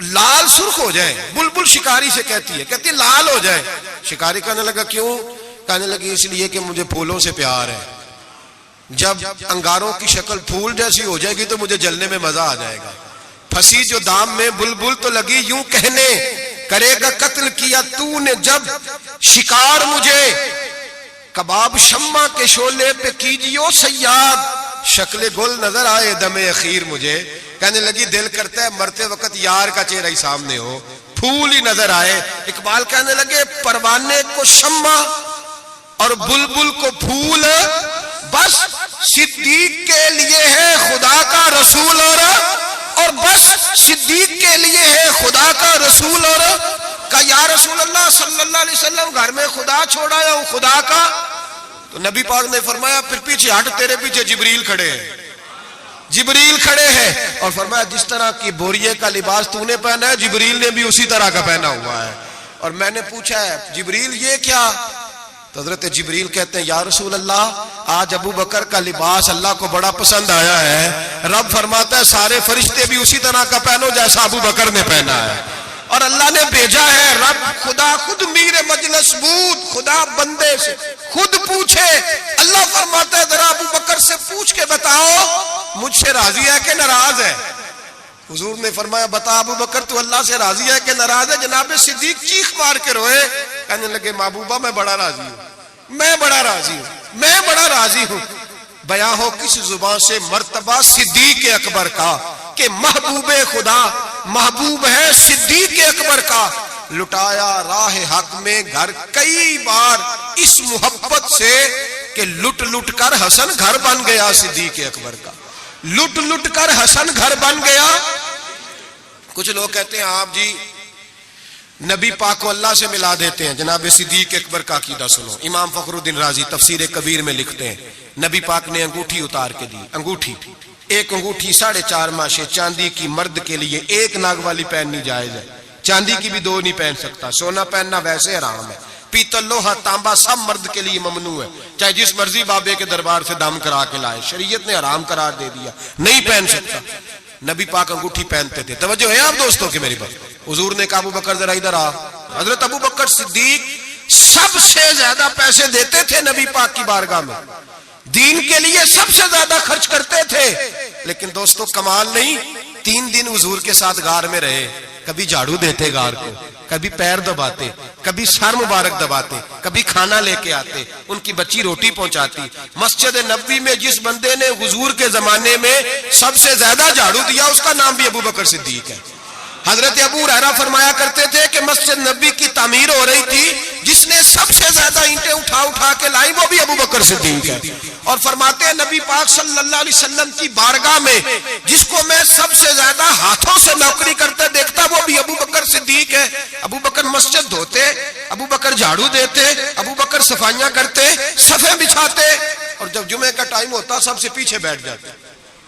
لال سرخ ہو جائے بلبل شکاری سے کہتی ہے لال ہو جائے شکاری کہنے لگا کیوں کہنے لگی اس لیے کہ مجھے پھولوں سے پیار ہے جب انگاروں کی شکل پھول جیسی ہو جائے گی تو مجھے جلنے میں مزہ آ جائے گا پھنسی جو دام میں بلبل تو لگی یوں کہنے کرے گا قتل کیا تو نے جب شکار مجھے کباب شمع کے شولے پہ کیجیو صیاد شکل گل نظر آئے دم اخیر مجھے کہنے لگی دل کرتا ہے مرتے وقت یار کا چہرہ ہی سامنے ہو پھول ہی نظر آئے اقبال کہنے لگے پروانے کو شمع اور بلبل کو پھول بس صدیق کے لیے ہے خدا کا رسول اور بس صدیق کے لیے ہے خدا کا رسول اور کہا یا رسول اللہ صلی اللہ علیہ وسلم گھر میں خدا چھوڑا یا ہوں خدا کا تو نبی پاک نے فرمایا پھر پیچھے ہٹ تیرے پیچھے جبریل کھڑے ہیں اور فرمایا جس طرح کی بوریے کا لباس تو نے پہنا ہے جبریل نے بھی اسی طرح کا پہنا ہوا ہے اور میں نے پوچھا ہے جبریل یہ کیا تو حضرت جبریل کہتے ہیں یا رسول اللہ آج ابو بکر کا لباس اللہ کو بڑا پسند آیا ہے رب فرماتا ہے سارے فرشتے بھی اسی طرح کا پہنو جیسا ابو بکر نے پہنا ہے اور اللہ نے بھیجا ہے رب خدا خود میر مجلس بود، خدا بندے سے خود پوچھے۔ اللہ فرماتا ہے ذرا ابو بکر سے پوچھ کے بتاؤ مجھ سے راضی ہے کہ ناراض ہے؟ حضور نے فرمایا بتا ابو بکر تو اللہ سے راضی ہے کہ ناراض ہے؟ جناب صدیق چیخ مار کے روئے، کہنے لگے محبوبہ میں بڑا راضی ہوں، میں بڑا راضی ہوں، میں بڑا راضی ہوں۔ بیان ہو کس زبان سے مرتبہ صدیق اکبر کا کہ محبوب خدا محبوب ہے صدیق اکبر کا، لٹایا راہ حق میں گھر کئی بار اس محبت سے کہ لٹ لٹ کر حسن گھر بن گیا صدیق اکبر کا، لٹ لٹ کر حسن گھر بن گیا۔ کچھ لوگ کہتے ہیں آپ جی نبی پاک کو اللہ سے ملا دیتے ہیں، جناب صدیق اکبر کا عقیدہ سنو۔ امام فخر الدین رازی تفسیر کبیر میں لکھتے ہیں نبی پاک نے انگوٹھی اتار کے دی، انگوٹھی ایک انگوٹھی 4.5 ماشے چاندی کی، مرد کے لیے ایک ناگ والی پہننی جائز ہے، چاندی کی بھی 2 نہیں پہن سکتا، سونا پہننا ویسے حرام ہے، پیتل لوہا تانبا سب مرد کے لیے ممنوع ہے، چاہے جس مرضی بابے کے دربار سے دم کرا کے لائے، شریعت نے حرام قرار دے دیا، نہیں پہن سکتا۔ نبی پاک انگوٹھی پہنتے تھے۔ توجہ ہے آپ دوستوں کی میری بات؟ حضور نے کہا ابو بکر ذرا ادھر آ۔ حضرت ابو بکر صدیق سب سے زیادہ پیسے دیتے تھے نبی پاک کی بارگاہ میں، دین کے لیے سب سے زیادہ خرچ کرتے تھے، لیکن دوستوں کمال نہیں، 3 دن حضور کے ساتھ غار میں رہے، کبھی جھاڑو دیتے غار کو، کبھی پیر دباتے، کبھی سر مبارک دباتے، کبھی کھانا لے کے آتے، ان کی بچی روٹی پہنچاتی۔ مسجد نبوی میں جس بندے نے حضور کے زمانے میں سب سے زیادہ جھاڑو دیا اس کا نام بھی ابو بکر صدیق ہے۔ حضرت ابو ہریرہ فرمایا کرتے تھے کہ مسجد نبی کی تعمیر ہو رہی تھی، جس نے سب سے زیادہ اینٹیں اٹھا اٹھا کے لائی وہ بھی ابو بکر صدیق ہے، اور فرماتے ہیں نبی پاک صلی اللہ علیہ وسلم کی بارگاہ میں جس کو میں سب سے زیادہ ہاتھوں سے نوکری کرتے دیکھتا وہ بھی ابو بکر صدیق ہے۔ ابو بکر مسجد دھوتے، ابو بکر جھاڑو دیتے، ابو بکر صفائیاں کرتے، صفیں بچھاتے، اور جب جمعے کا ٹائم ہوتا سب سے پیچھے بیٹھ جاتے،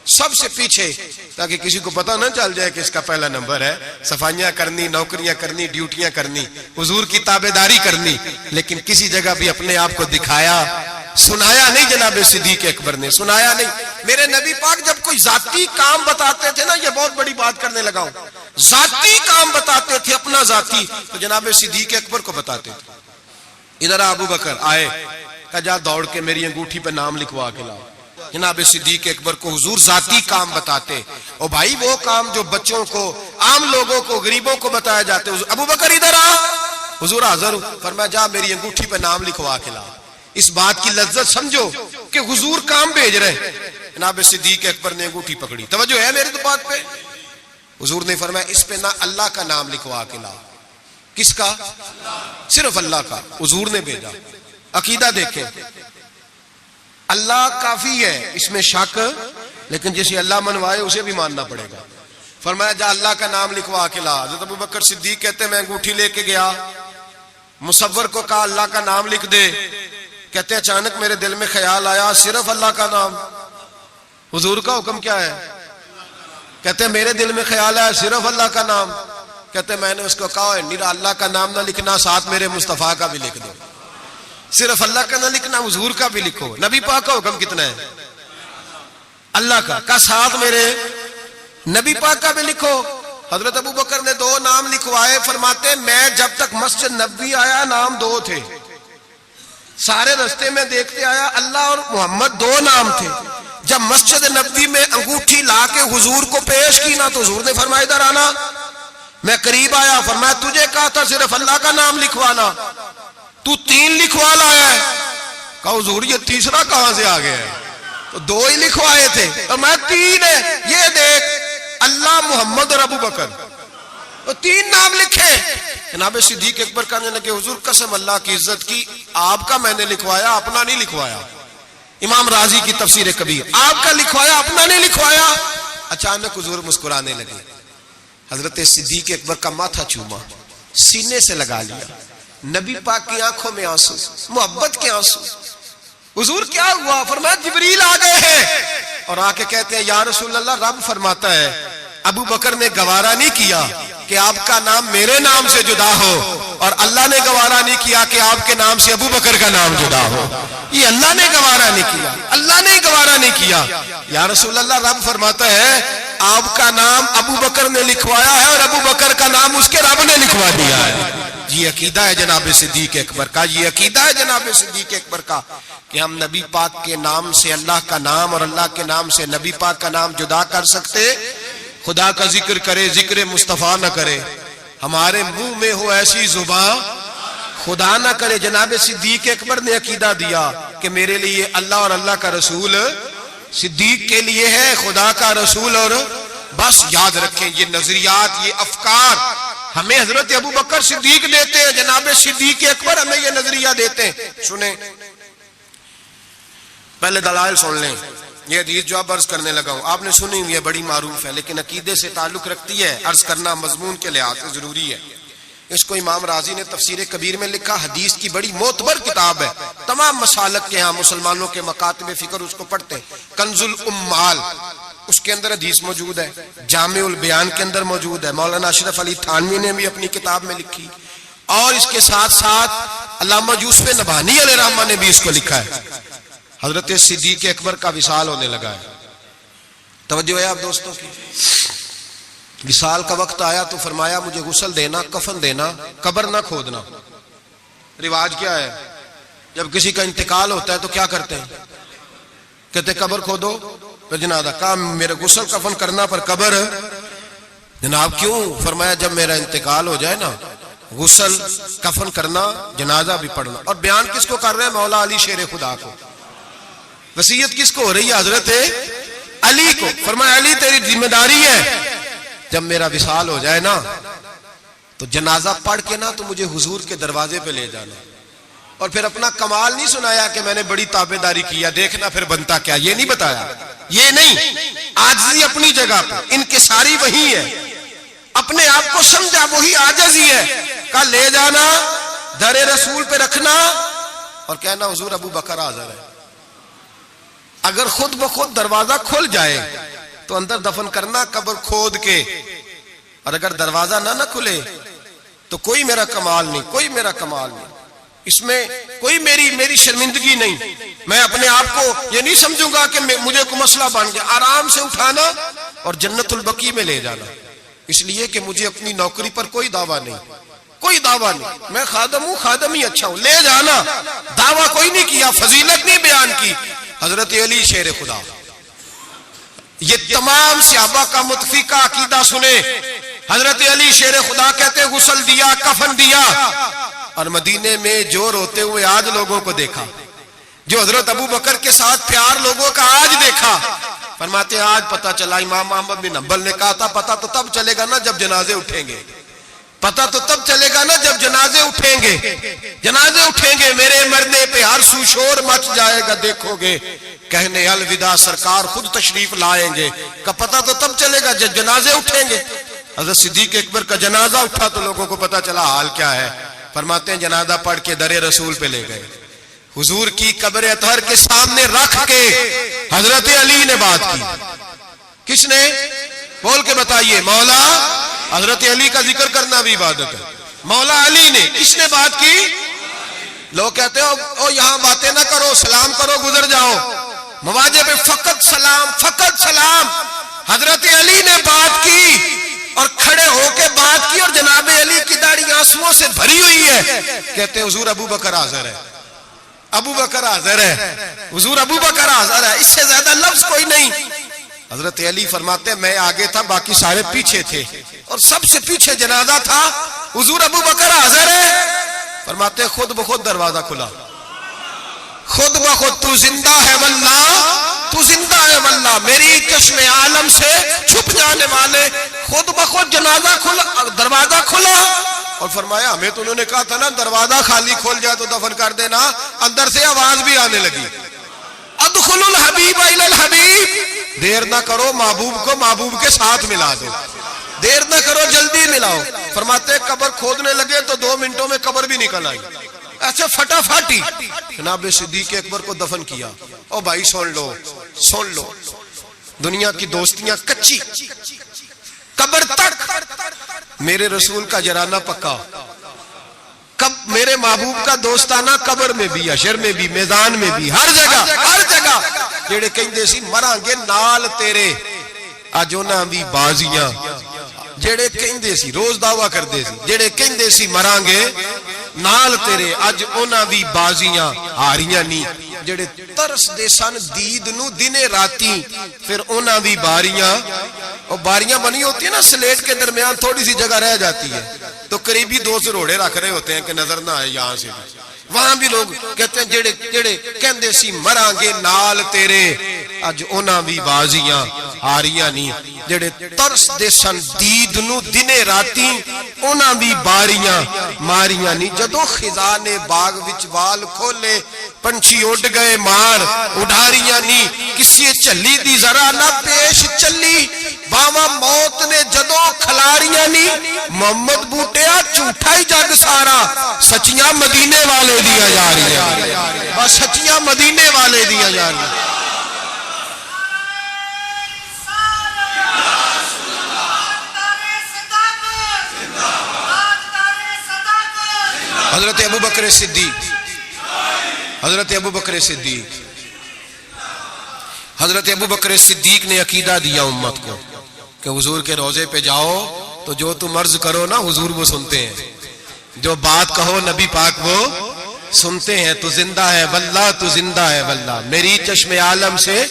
سب سے پیچھے، تاکہ کسی کو پتہ نہ چل جائے کہ اس کا پہلا نمبر ہے، صفائیاں کرنی، نوکریاں کرنی، ڈیوٹیاں کرنی، حضور کی تابعداری کرنی، لیکن کسی جگہ بھی اپنے آپ کو دکھایا سنایا نہیں۔ جناب صدیق اکبر نے سنایا نہیں۔ میرے نبی پاک جب کوئی ذاتی کام بتاتے تھے نا، یہ بہت بڑی بات کرنے لگا ہوں، ذاتی کام بتاتے تھے اپنا ذاتی، تو جناب صدیق اکبر کو بتاتے تھے۔ ادھر ابو بکر آئے، کہا جا دوڑ کے میری انگوٹھی پہ نام لکھوا کے لاؤ۔ جناب صدیق اکبر کو حضور ذاتی کام بتاتے، اور بھائی وہ کام جو بچوں کو، عام لوگوں کو، غریبوں کو بتایا جاتے، ابو بکر ادھر آ، حضور حاضر ہوں، فرمایا جا میری انگوٹھی پہ نام لکھوا کے لا۔ اس بات کی لذت سمجھو کہ حضور کام بھیج رہے۔ جناب صدیق اکبر نے انگوٹھی پکڑی، توجہ ہے میری بات پہ؟ حضور نے فرمایا اس پہ نہ اللہ کا نام لکھوا کے لا۔ کس کا؟ صرف اللہ کا۔ حضور نے بھیجا۔ عقیدہ دیکھیں، اللہ کافی ہے، اس میں شک، لیکن جسے اللہ منوائے اسے بھی ماننا پڑے گا۔ فرمایا جا اللہ کا نام لکھوا کے لا۔ حضرت ابو بکر صدیق کہتے میں انگوٹھی لے کے گیا، مصور کو کہا اللہ کا نام لکھ دے، کہتے اچانک میرے دل میں خیال آیا صرف اللہ کا نام۔ حضور کا حکم کیا ہے؟ کہتے میرے دل میں خیال آیا صرف اللہ کا نام۔ کہتے میں نے اس کو کہا نیرا اللہ کا نام نہ لکھنا، ساتھ میرے مصطفیٰ کا بھی لکھ دو، صرف اللہ کا نہ لکھنا، حضور کا بھی لکھو۔ نبی پاک کا حکم کتنا ہے؟ اللہ کا ساتھ میرے نبی پاک کا بھی لکھو۔ حضرت ابو بکر نے 2 نام لکھوائے، فرماتے میں جب تک مسجد نبوی آیا نام 2 تھے، سارے رستے میں دیکھتے آیا اللہ اور محمد 2 نام تھے۔ جب مسجد نبوی میں انگوٹھی لا کے حضور کو پیش کی نا تو حضور نے فرمایا ادھر آنا۔ میں قریب آیا، فرمایا تجھے کہا تھا صرف اللہ کا نام لکھوانا، تو 3 لکھوا لایا ہے۔ کہا حضور یہ تیسرا کہاں سے آ گیا ہے؟ تو 2 ہی لکھوائے تھے، اور میں 3 ہے، یہ دیکھ اللہ، محمد اور ابو بکر، تو 3 نام لکھے۔ جناب صدیق اکبر کہنے لگے حضور قسم اللہ کی عزت کی، آپ کا میں نے لکھوایا، اپنا نہیں لکھوایا۔ امام رازی کی تفسیر کبیر، آپ کا لکھوایا اپنا نہیں لکھوایا۔ اچانک حضور مسکرانے لگے، حضرت صدیق اکبر کا ماتھا چوما، سینے سے لگا لیا، نبی پاک کی آنکھوں میں آنسو، محبت کے آنسو۔ حضور کیا ہوا؟ فرمایا جبریل آ گئے ہیں، اور آ کے کہتے ہیں یا رسول اللہ رب فرماتا ہے ابو بکر نے گوارا نہیں کیا کہ آپ کا نام میرے نام سے جدا ہو، اور اللہ نے گوارا نہیں کیا کہ آپ کے نام سے ابو بکر کا نام جدا ہو۔ یہ اللہ نے گوارا نہیں کیا، اللہ نے گوارا نہیں کیا۔ یا رسول اللہ رب فرماتا ہے آپ کا نام ابو بکر نے لکھوایا ہے، اور ابو بکر کا نام اس کے رب نے لکھوا دیا ہے. یہ عقیدہ ہے جناب صدیق اکبر کا, یہ عقیدہ ہے جناب صدیق اکبر کا کہ ہم نبی پاک کے نام سے اللہ کا نام اور اللہ کے نام سے نبی پاک کا نام جدا کر سکتے. خدا کا ذکر کرے, ذکر مصطفیٰ نہ کرے, ہمارے منہ میں ہو ایسی زبان خدا نہ کرے. جناب صدیق اکبر نے عقیدہ دیا کہ میرے لیے اللہ اور اللہ کا رسول صدیق کے لیے ہے, خدا کا رسول. اور بس یاد رکھیں یہ نظریات, یہ افکار ہمیں حضرت ابو بکر صدیق دیتے ہیں, جناب صدیق اکبر ہمیں یہ نظریہ دیتے ہیں. سنیں پہلے دلائل سن لیں. یہ حدیث جو اب عرض کرنے لگا ہوں آپ نے سنی ہوئی ہے, بڑی معروف ہے, لیکن عقیدے سے تعلق رکھتی ہے, عرض کرنا مضمون کے لحاظ سے ضروری ہے. اس کو امام رازی نے تفسیر کبیر میں لکھا, حدیث کی بڑی معتبر کتاب ہے, تمام مسالک کے ہاں مسلمانوں کے مکاتب فکر اس کو پڑھتے ہیں. کنز الامال اس کے اندر حدیث موجود ہے, جامع البیان کے اندر موجود ہے, مولانا اشرف علی تھانوی نے بھی اپنی کتاب میں لکھی, اور اس کے ساتھ ساتھ علامہ یوسف نبہانی علیہ الرحمہ نے بھی اس کو لکھا ہے. حضرت صدیق اکبر کا وصال ہونے لگا ہے. توجہ ہے آپ دوستوں کی. وصال کا وقت آیا تو فرمایا مجھے غسل دینا, کفن دینا, قبر نہ کھودنا. رواج کیا ہے جب کسی کا انتقال ہوتا ہے تو کیا کرتے ہیں, کہتے قبر کھودو پھر جنازہ. کہا میرے غسل کفن کرنا پر قبر. جناب کیوں؟ فرمایا جب میرا انتقال ہو جائے نا غسل کفن کرنا, جنازہ بھی پڑھنا. اور بیان کس کو کر رہے ہیں؟ مولا علی شیر خدا کو. وصیت کس کو ہو رہی ہے؟ حضرت علی کو. فرمایا علی تیری ذمہ داری ہے, جب میرا وصال ہو جائے نا تو جنازہ پڑھ کے نا تو مجھے حضور کے دروازے پہ لے جانا. اور پھر اپنا کمال نہیں سنایا کہ میں نے بڑی تابعداری کیا, دیکھنا پھر بنتا کیا, یہ نہیں بتایا. یہ نہیں, عاجزی اپنی جگہ پہ, انکساری وہی ہے, اپنے آپ کو سمجھا وہی عاجز ہی ہے. کہا لے جانا, در رسول پہ رکھنا اور کہنا حضور ابو بکر حاضر ہے. اگر خود بخود دروازہ کھل جائے تو اندر دفن کرنا قبر کھود کے, اور اگر دروازہ نہ کھلے تو کوئی میرا کمال نہیں, کوئی میرا کمال نہیں, اس میں کوئی میری شرمندگی نہیں. میں اپنے آپ کو یہ نہیں سمجھوں گا کہ مجھے کوئی مسئلہ بن گیا. آرام سے اٹھانا اور جنت البقیع میں لے جانا, اس لیے کہ مجھے اپنی نوکری پر کوئی دعویٰ نہیں, کوئی دعویٰ نہیں. میں خادم ہوں, خادم ہی اچھا ہوں, لے جانا. دعویٰ کوئی نہیں کیا, فضیلت نہیں بیان کی. حضرت علی شیر خدا. یہ تمام صحابہ کا متفقہ عقیدہ سنے. حضرت علی شیر خدا کہتے غسل دیا, کفن دیا, اور مدینے میں جو روتے ہوئے آج لوگوں کو دیکھا, جو حضرت ابو بکر کے ساتھ پیار لوگوں کا آج دیکھا, فرماتے آج پتہ چلا. امام احمد بن حنبل نے کہا تھا پتہ تو تب چلے گا نا جب جنازے اٹھیں گے, پتہ تو تب چلے گا نا جب جنازے اٹھیں گے. جنازے اٹھیں گے, میرے مرنے پہ ہر سو شور مچ جائے گا, دیکھو گے کہنے الوداع سرکار خود تشریف لائیں گے. کا پتہ تو تب چلے گا جب جنازے اٹھیں گے. حضرت صدیق اکبر کا جنازہ اٹھا تو لوگوں کو پتہ چلا حال کیا ہے. فرماتے ہیں جنازہ پڑھ کے در رسول پہ لے گئے, حضور کی قبر اطہر کے سامنے رکھ کے حضرت علی نے بات کی. کس نے؟ بول کے بتائیے. مولا حضرت علی کا ذکر کرنا بھی عبادت ہے. مولا علی نے. کس نے بات کی؟ لوگ کہتے ہو یہاں باتیں نہ کرو, سلام کرو, گزر جاؤ. مواجہ پہ فقط سلام, فقط سلام. حضرت علی نے بات کی اور کھڑے ہو کے بات کی, اور جناب علی کی داڑھی آنسوؤں سے بھری ہوئی ہے. کہتے ہیں حضور ابو بکر حاضر ہے, ابو بکر حاضر ہے, حضور ابو بکر حاضر ہے. اس سے زیادہ لفظ کوئی نہیں. حضرت علی فرماتے ہیں میں آگے تھا, باقی سارے پیچھے تھے, اور سب سے پیچھے جنازہ تھا. حضور ابو بکر حاضر ہے. فرماتے ہیں خود بخود دروازہ کھلا, خود بخود. تو زندہ ہے واللہ, تو زندہ ہے واللہ, میری چشم عالم سے چھپ جانے والے. خود بخود جنازہ کھلا, دروازہ کھلا. اور فرمایا ہمیں تو انہوں نے کہا تھا نا دروازہ خالی کھول جائے تو دفن کر دینا. اندر سے آواز بھی آنے لگی, ادخلوا الحبیب الی الحبیب. دیر نہ کرو, محبوب کو محبوب کے ساتھ ملا دو, دیر نہ کرو, جلدی ملاؤ. فرماتے قبر کھودنے لگے تو 2 منٹوں میں قبر بھی نکل آئی. ایسے فٹافٹی جناب صدیق اکبر کو دفن کیا. او بھائی سن لو, سن لو, دنیا کی دوستیاں کچی, قبر تک میرے رسول کا جرانہ پکا. کب میرے محبوب کا دوستانہ قبر میں بھی, حشر میں بھی, میدان میں بھی, ہر جگہ, ہر جگہ. جڑے کہندے سی مراں گے نال تیرے, اج انہاں دی بازیاں جڑے کہندے سی روز دعویٰ کردے سی جڑے کہندے سی مران گے نال تیرے اج انہاں دی بازیاں ہاریاں نہیں جڑے ترس دے سن دید نو دنے راتی پھر انہاں دی باریاں اور باریاں بنی ہوتی ہیں نا سلیٹ کے درمیان تھوڑی سی جگہ رہ جاتی ہے تو قریبی دو سے روڑے رکھ رہے ہوتے ہیں کہ نظر نہ آئے یہاں سے وہاں بھی لوگ کہتے ہیں جڑے کہندے سی مران گے نال تیرے اج انہاں بھی بازیاں ہاریاں نہیں جڑے ترس دے سن دید نو دنے راتی انہاں بھی باریاں ماریاں نہیں جدو خزان باغ وچ وال کھولے پنچھی اڑ گئے مار اڈاریاں نہیں کسی چلی دی ذرا نہ پیش چلی باواں موت نے جدو کھلاریاں نہیں محمد بوٹیا جھوٹا ہی جگ سارا سچیاں مدینے والے دیا جا رہی ہیں بس سچیاں مدینے والے دیا جا رہی ہیں حضرت ابو بکر صدیق حضرت ابو بکر صدیق نے عقیدہ دیا امت کو کہ حضور کے روضے پہ جاؤ تو جو تم عرض کرو نا حضور وہ سنتے ہیں جو بات کہو نبی پاک وہ سنتے ہیں تو زندہ ہے واللہ تو زندہ ہے واللہ میری چشم عالم سے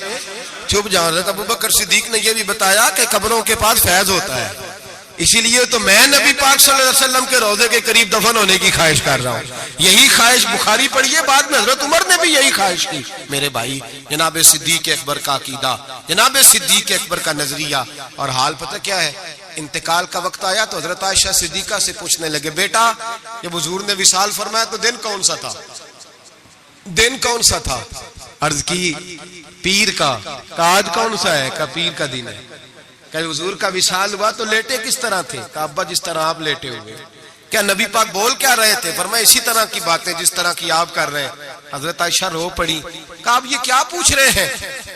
چھپ جاؤ حضرت ابو بکر صدیق نے یہ بھی بتایا کہ قبروں کے پاس فیض ہوتا ہے اسی لیے تو میں نبی پاک صلی اللہ علیہ وسلم کے روضے کے قریب دفن ہونے کی خواہش کر رہا ہوں یہی خواہش بخاری پڑھیے بعد میں حضرت عمر نے بھی یہی خواہش کی میرے بھائی جناب صدیق اکبر کا عقیدہ جناب صدیق اکبر کا نظریہ اور حال پتہ کیا ہے انتقال کا وقت آیا تو حضرت عائشہ صدیقہ سے پوچھنے لگے بیٹا جب حضور نے وصال فرمایا تو دن کون سا تھا عرض کی پیر کا آج کون سا ہے کہ پیر کا دن ہے کہ حضور کا وصال ہوا تو لیٹے کس طرح تھے کہ ابا جس طرح آپ لیٹے ہوئے کیا نبی پاک بول کیا رہے تھے فرمایا اسی طرح کی باتیں جس طرح کی آپ کر رہے ہیں حضرت عائشہ رو پڑی کہا آپ یہ کیا پوچھ رہے ہیں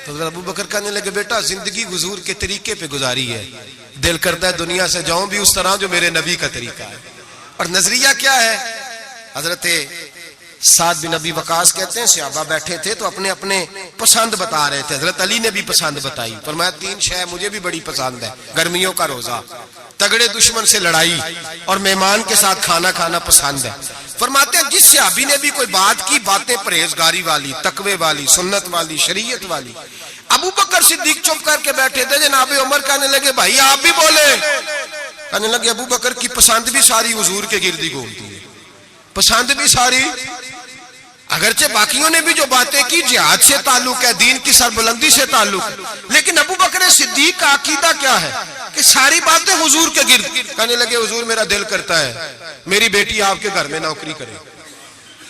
تو حضرت ابو بکر کہنے لگے بیٹا زندگی حضور کے طریقے پہ گزاری ہے دل کرتا ہے دنیا سے جاؤں بھی اس طرح جو میرے نبی کا طریقہ ہے اور نظریہ کیا ہے حضرت سعد بن ابی وقاص کہتے ہیں صحابہ بیٹھے تھے تو اپنے اپنے پسند بتا رہے تھے حضرت علی نے بھی پسند بتائی فرمایا 3 شے مجھے بھی بڑی پسند ہے گرمیوں کا روزہ تگڑے دشمن سے لڑائی اور مہمان کے ساتھ کھانا کھانا پسند ہے فرماتے ہیں جس صحابی نے بھی کوئی بات کی باتیں پرہیزگاری والی تقوی والی سنت والی شریعت والی ابو بکر صدیق چپ کر کے بیٹھے تھے جناب عمر کہنے لگے بھائی آپ بھی بولے کہنے لگے ابو بکر کی پسند بھی ساری حضور کے گردی گھومتی ہے پسند بھی ساری اگرچہ باقیوں نے بھی جو باتیں کی جہاد سے تعلق ہے دین کی سربلندی سے تعلق ہے لیکن ابو بکر صدیق کا عقیدہ کیا ہے کہ ساری باتیں حضور کے گرد کہنے لگے حضور میرا دل کرتا ہے میری بیٹی آپ کے گھر میں نوکری کرے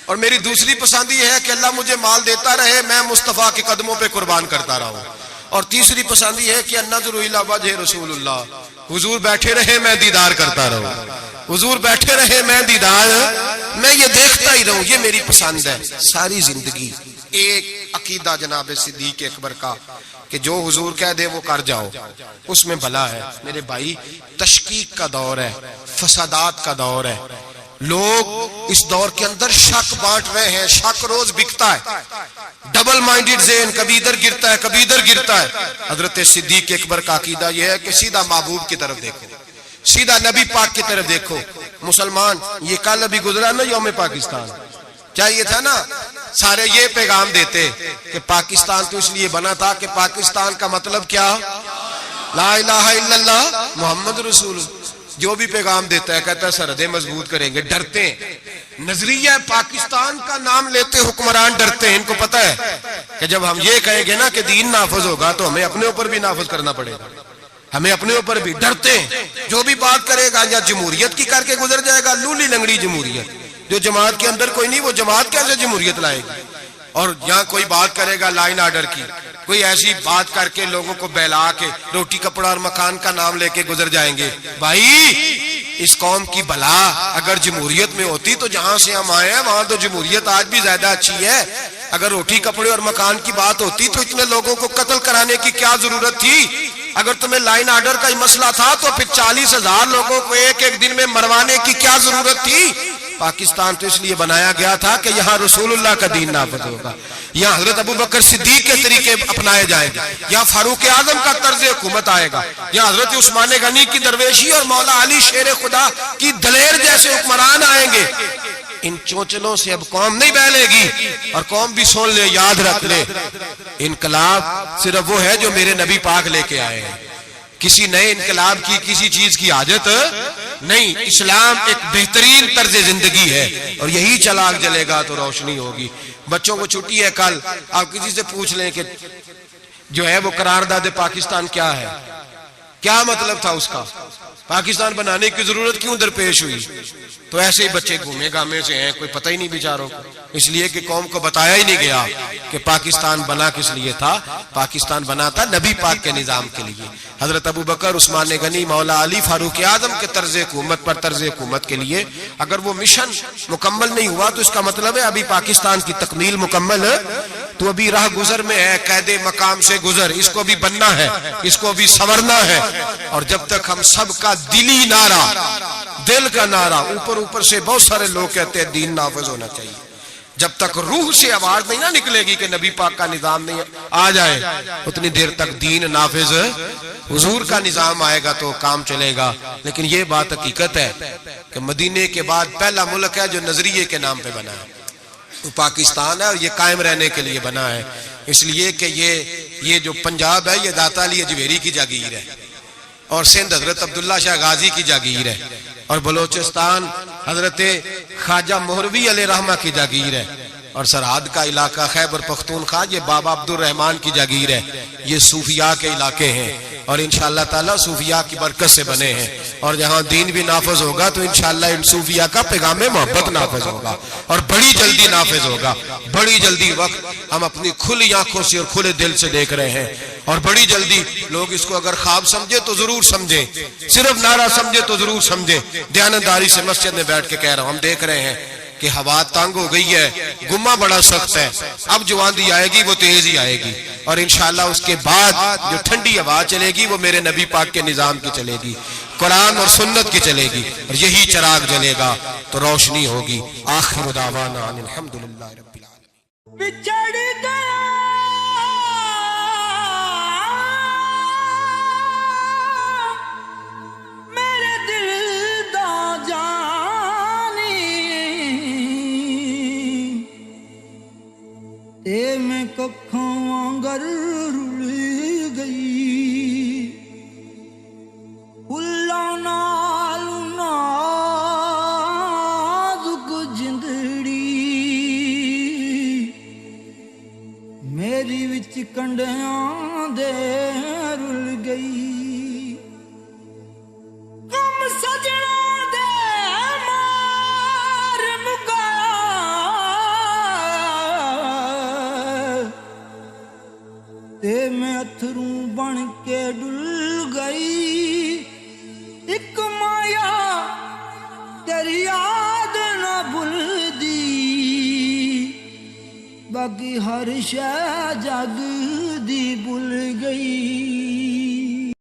اور میری دوسری پسند یہ ہے کہ اللہ مجھے مال دیتا رہے میں مصطفیٰ کے قدموں پہ قربان کرتا رہا ہوں اور تیسری پسند یہ ہے کہ النظر الی وجہ رسول اللہ حضور بیٹھے رہے میں دیدار کرتا رہوں حضور بیٹھے رہے میں دیدار میں یہ دیکھتا ہی رہوں یہ میری پسند ہے ساری زندگی ایک عقیدہ جناب صدیق اکبر کا کہ جو حضور کہہ دے وہ کر جاؤ اس میں بھلا ہے میرے بھائی تشکیک کا دور ہے فسادات کا دور ہے لوگ اس دور کے اندر شک بانٹ رہے ہیں شک روز بکتا ہے ڈبل مائنڈڈ ذہن کبھی ادھر گرتا ہے کبھی ادھر گرتا ہے حضرت صدیق اکبر کا عقیدہ یہ ہے کہ سیدھا محبوب کی طرف دیکھو سیدھا نبی پاک کی طرف دیکھو مسلمان یہ کل ابھی گزرا نا یوم پاکستان چاہیے تھا نا سارے یہ پیغام دیتے کہ پاکستان تو اس لیے بنا تھا کہ پاکستان کا مطلب کیا لا الہ الا اللہ محمد رسول جو بھی پیغام دیتا ہے کہتا ہے سرحدیں مضبوط کریں گے ڈرتے ہیں نظریہ پاکستان کا نام لیتے حکمران ڈرتے ہیں ان کو پتہ ہے کہ جب ہم یہ کہیں گے نا کہ دین نافذ ہوگا تو ہمیں اپنے اوپر بھی نافذ کرنا پڑے گا ہمیں اپنے اوپر بھی ڈرتے ہیں جو بھی بات کرے گا یا جمہوریت کی کر کے گزر جائے گا لولی لنگڑی جمہوریت جو جماعت کے اندر کوئی نہیں وہ جماعت کیسے جمہوریت لائے گی اور یہاں کوئی بات کرے گا لائن آرڈر کی کوئی ایسی بات کر کے لوگوں کو بہلا کے روٹی کپڑا اور مکان کا نام لے کے گزر جائیں گے بھائی اس قوم کی بلا اگر جمہوریت میں ہوتی تو جہاں سے ہم آئے ہیں وہاں تو جمہوریت آج بھی زیادہ اچھی ہے اگر روٹی کپڑے اور مکان کی بات ہوتی تو اتنے لوگوں کو قتل کرانے کی کیا ضرورت تھی اگر تمہیں لائن آرڈر کا ہی مسئلہ تھا تو پھر 40,000 لوگوں کو ایک ایک دن میں مروانے کی کیا ضرورت تھی پاکستان تو اس لیے بنایا گیا تھا کہ یہاں رسول اللہ کا دین نافذ ہوگا، یہاں حضرت ابو بکر صدیق کے طریقے اپنائے جائیں گے، یہاں فاروق اعظم کا طرز حکومت آئے گا، یہاں حضرت عثمان غنی کی درویشی اور مولا علی شیر خدا کی دلیر جیسے حکمران آئیں گے۔ ان چونچلوں سے اب قوم نہیں بہلے گی، اور قوم بھی سن لے، یاد رکھ لے، انقلاب صرف وہ ہے جو میرے نبی پاک لے کے آئے ہیں، کسی نئے انقلاب کی کسی چیز کی حاجت نہیں۔ اسلام ایک بہترین طرز زندگی ہے، اور یہی چراغ جلے گا تو روشنی ہوگی۔ بچوں کو چھٹی ہے کل، آپ کسی سے پوچھ لیں کہ جو ہے وہ قرارداد پاکستان کیا ہے، کیا مطلب تھا اس کا، پاکستان بنانے کی ضرورت کیوں درپیش ہوئی، تو ایسے ہی بچے گھومے گامے سے ہیں، کوئی پتہ ہی نہیں بیچاروں کو، اس لیے کہ قوم کو بتایا ہی نہیں گیا کہ پاکستان بنا کس لیے تھا۔ پاکستان بنا تھا نبی پاک کے نظام کے لیے، حضرت ابو بکر، عثمان غنی، مولا علی، فاروق اعظم کے طرز حکومت پر طرز حکومت کے لیے۔ اگر وہ مشن مکمل نہیں ہوا تو اس کا مطلب ہے ابھی پاکستان کی تکمیل مکمل تو ابھی راہ گزر میں ہے، قید مقام سے گزر، اس کو بھی بننا ہے، اس کو بھی سنورنا ہے۔ اور جب تک ہم سب کا دلی نعرہ، دل کا نعرہ، اوپر سے بہت سارے لوگ کہتے ہیں دین نافذ ہونا چاہیے، جب تک روح سے آواز نہیں نہ نکلے گی کہ نبی پاک کا نظام نہیں آ جائے، اتنی دیر تک دین نافذ، حضور کا نظام آئے گا تو کام چلے گا۔ لیکن یہ بات حقیقت ہے کہ مدینے کے بعد پہلا ملک ہے جو نظریے کے نام پہ بنا ہے، تو پاکستان ہے، اور یہ قائم رہنے کے لیے بنا ہے، اس لیے کہ یہ جو پنجاب ہے یہ داتا علی اجویری کی جاگیر ہے، اور سندھ حضرت عبداللہ شاہ غازی کی جاگیر ہے، اور بلوچستان حضرت خواجہ مہروی علیہ رحمہ کی جاگیر ہے، اور سرحد کا علاقہ خیبر پختونخوا یہ بابا عبد الرحمن کی جاگیر ہے۔ یہ صوفیاء کے علاقے ہیں، اور انشاءاللہ تعالیٰ صوفیاء کی برکت سے بنے ہیں، اور جہاں دین بھی نافذ ہوگا تو انشاءاللہ ان صوفیاء کا پیغام محبت نافذ ہوگا، اور بڑی جلدی نافذ ہوگا، بڑی جلدی۔ وقت ہم اپنی کھلی آنکھوں سے اور کھلے دل سے دیکھ رہے ہیں، اور بڑی جلدی لوگ اس کو اگر خواب سمجھے تو ضرور سمجھیں، صرف نعرہ سمجھے تو ضرور سمجھیں۔ دیانتداری سے مسجد میں بیٹھ کے کہہ رہا ہوں، ہم دیکھ رہے ہیں کہ ہوا تنگ ہو گئی ہے، گمہ بڑا سخت ہے، اب جو آندھی آئے گی وہ تیز ہی آئے گی، اور انشاءاللہ اس کے بعد جو ٹھنڈی ہوا چلے گی وہ میرے نبی پاک کے نظام کی چلے گی، قرآن اور سنت کی چلے گی، اور یہی چراغ جلے گا تو روشنی ہوگی۔ آخر دعوانا ان الحمدللہ رب العالمین۔ بچڑ گیا میرے دل دا جانی، تے میں ککھوں وانگر رل گئی، پھلاں نال نازک جندڑی میری وچ کنڈیاں دے رل گئی، غم سجنا دے مار مکا تے میں اتھروں بن کے ڈل گئی، ایک مایا تیری یاد نہ بھلدی، باقی ہر شے جگ دی بھل گئی۔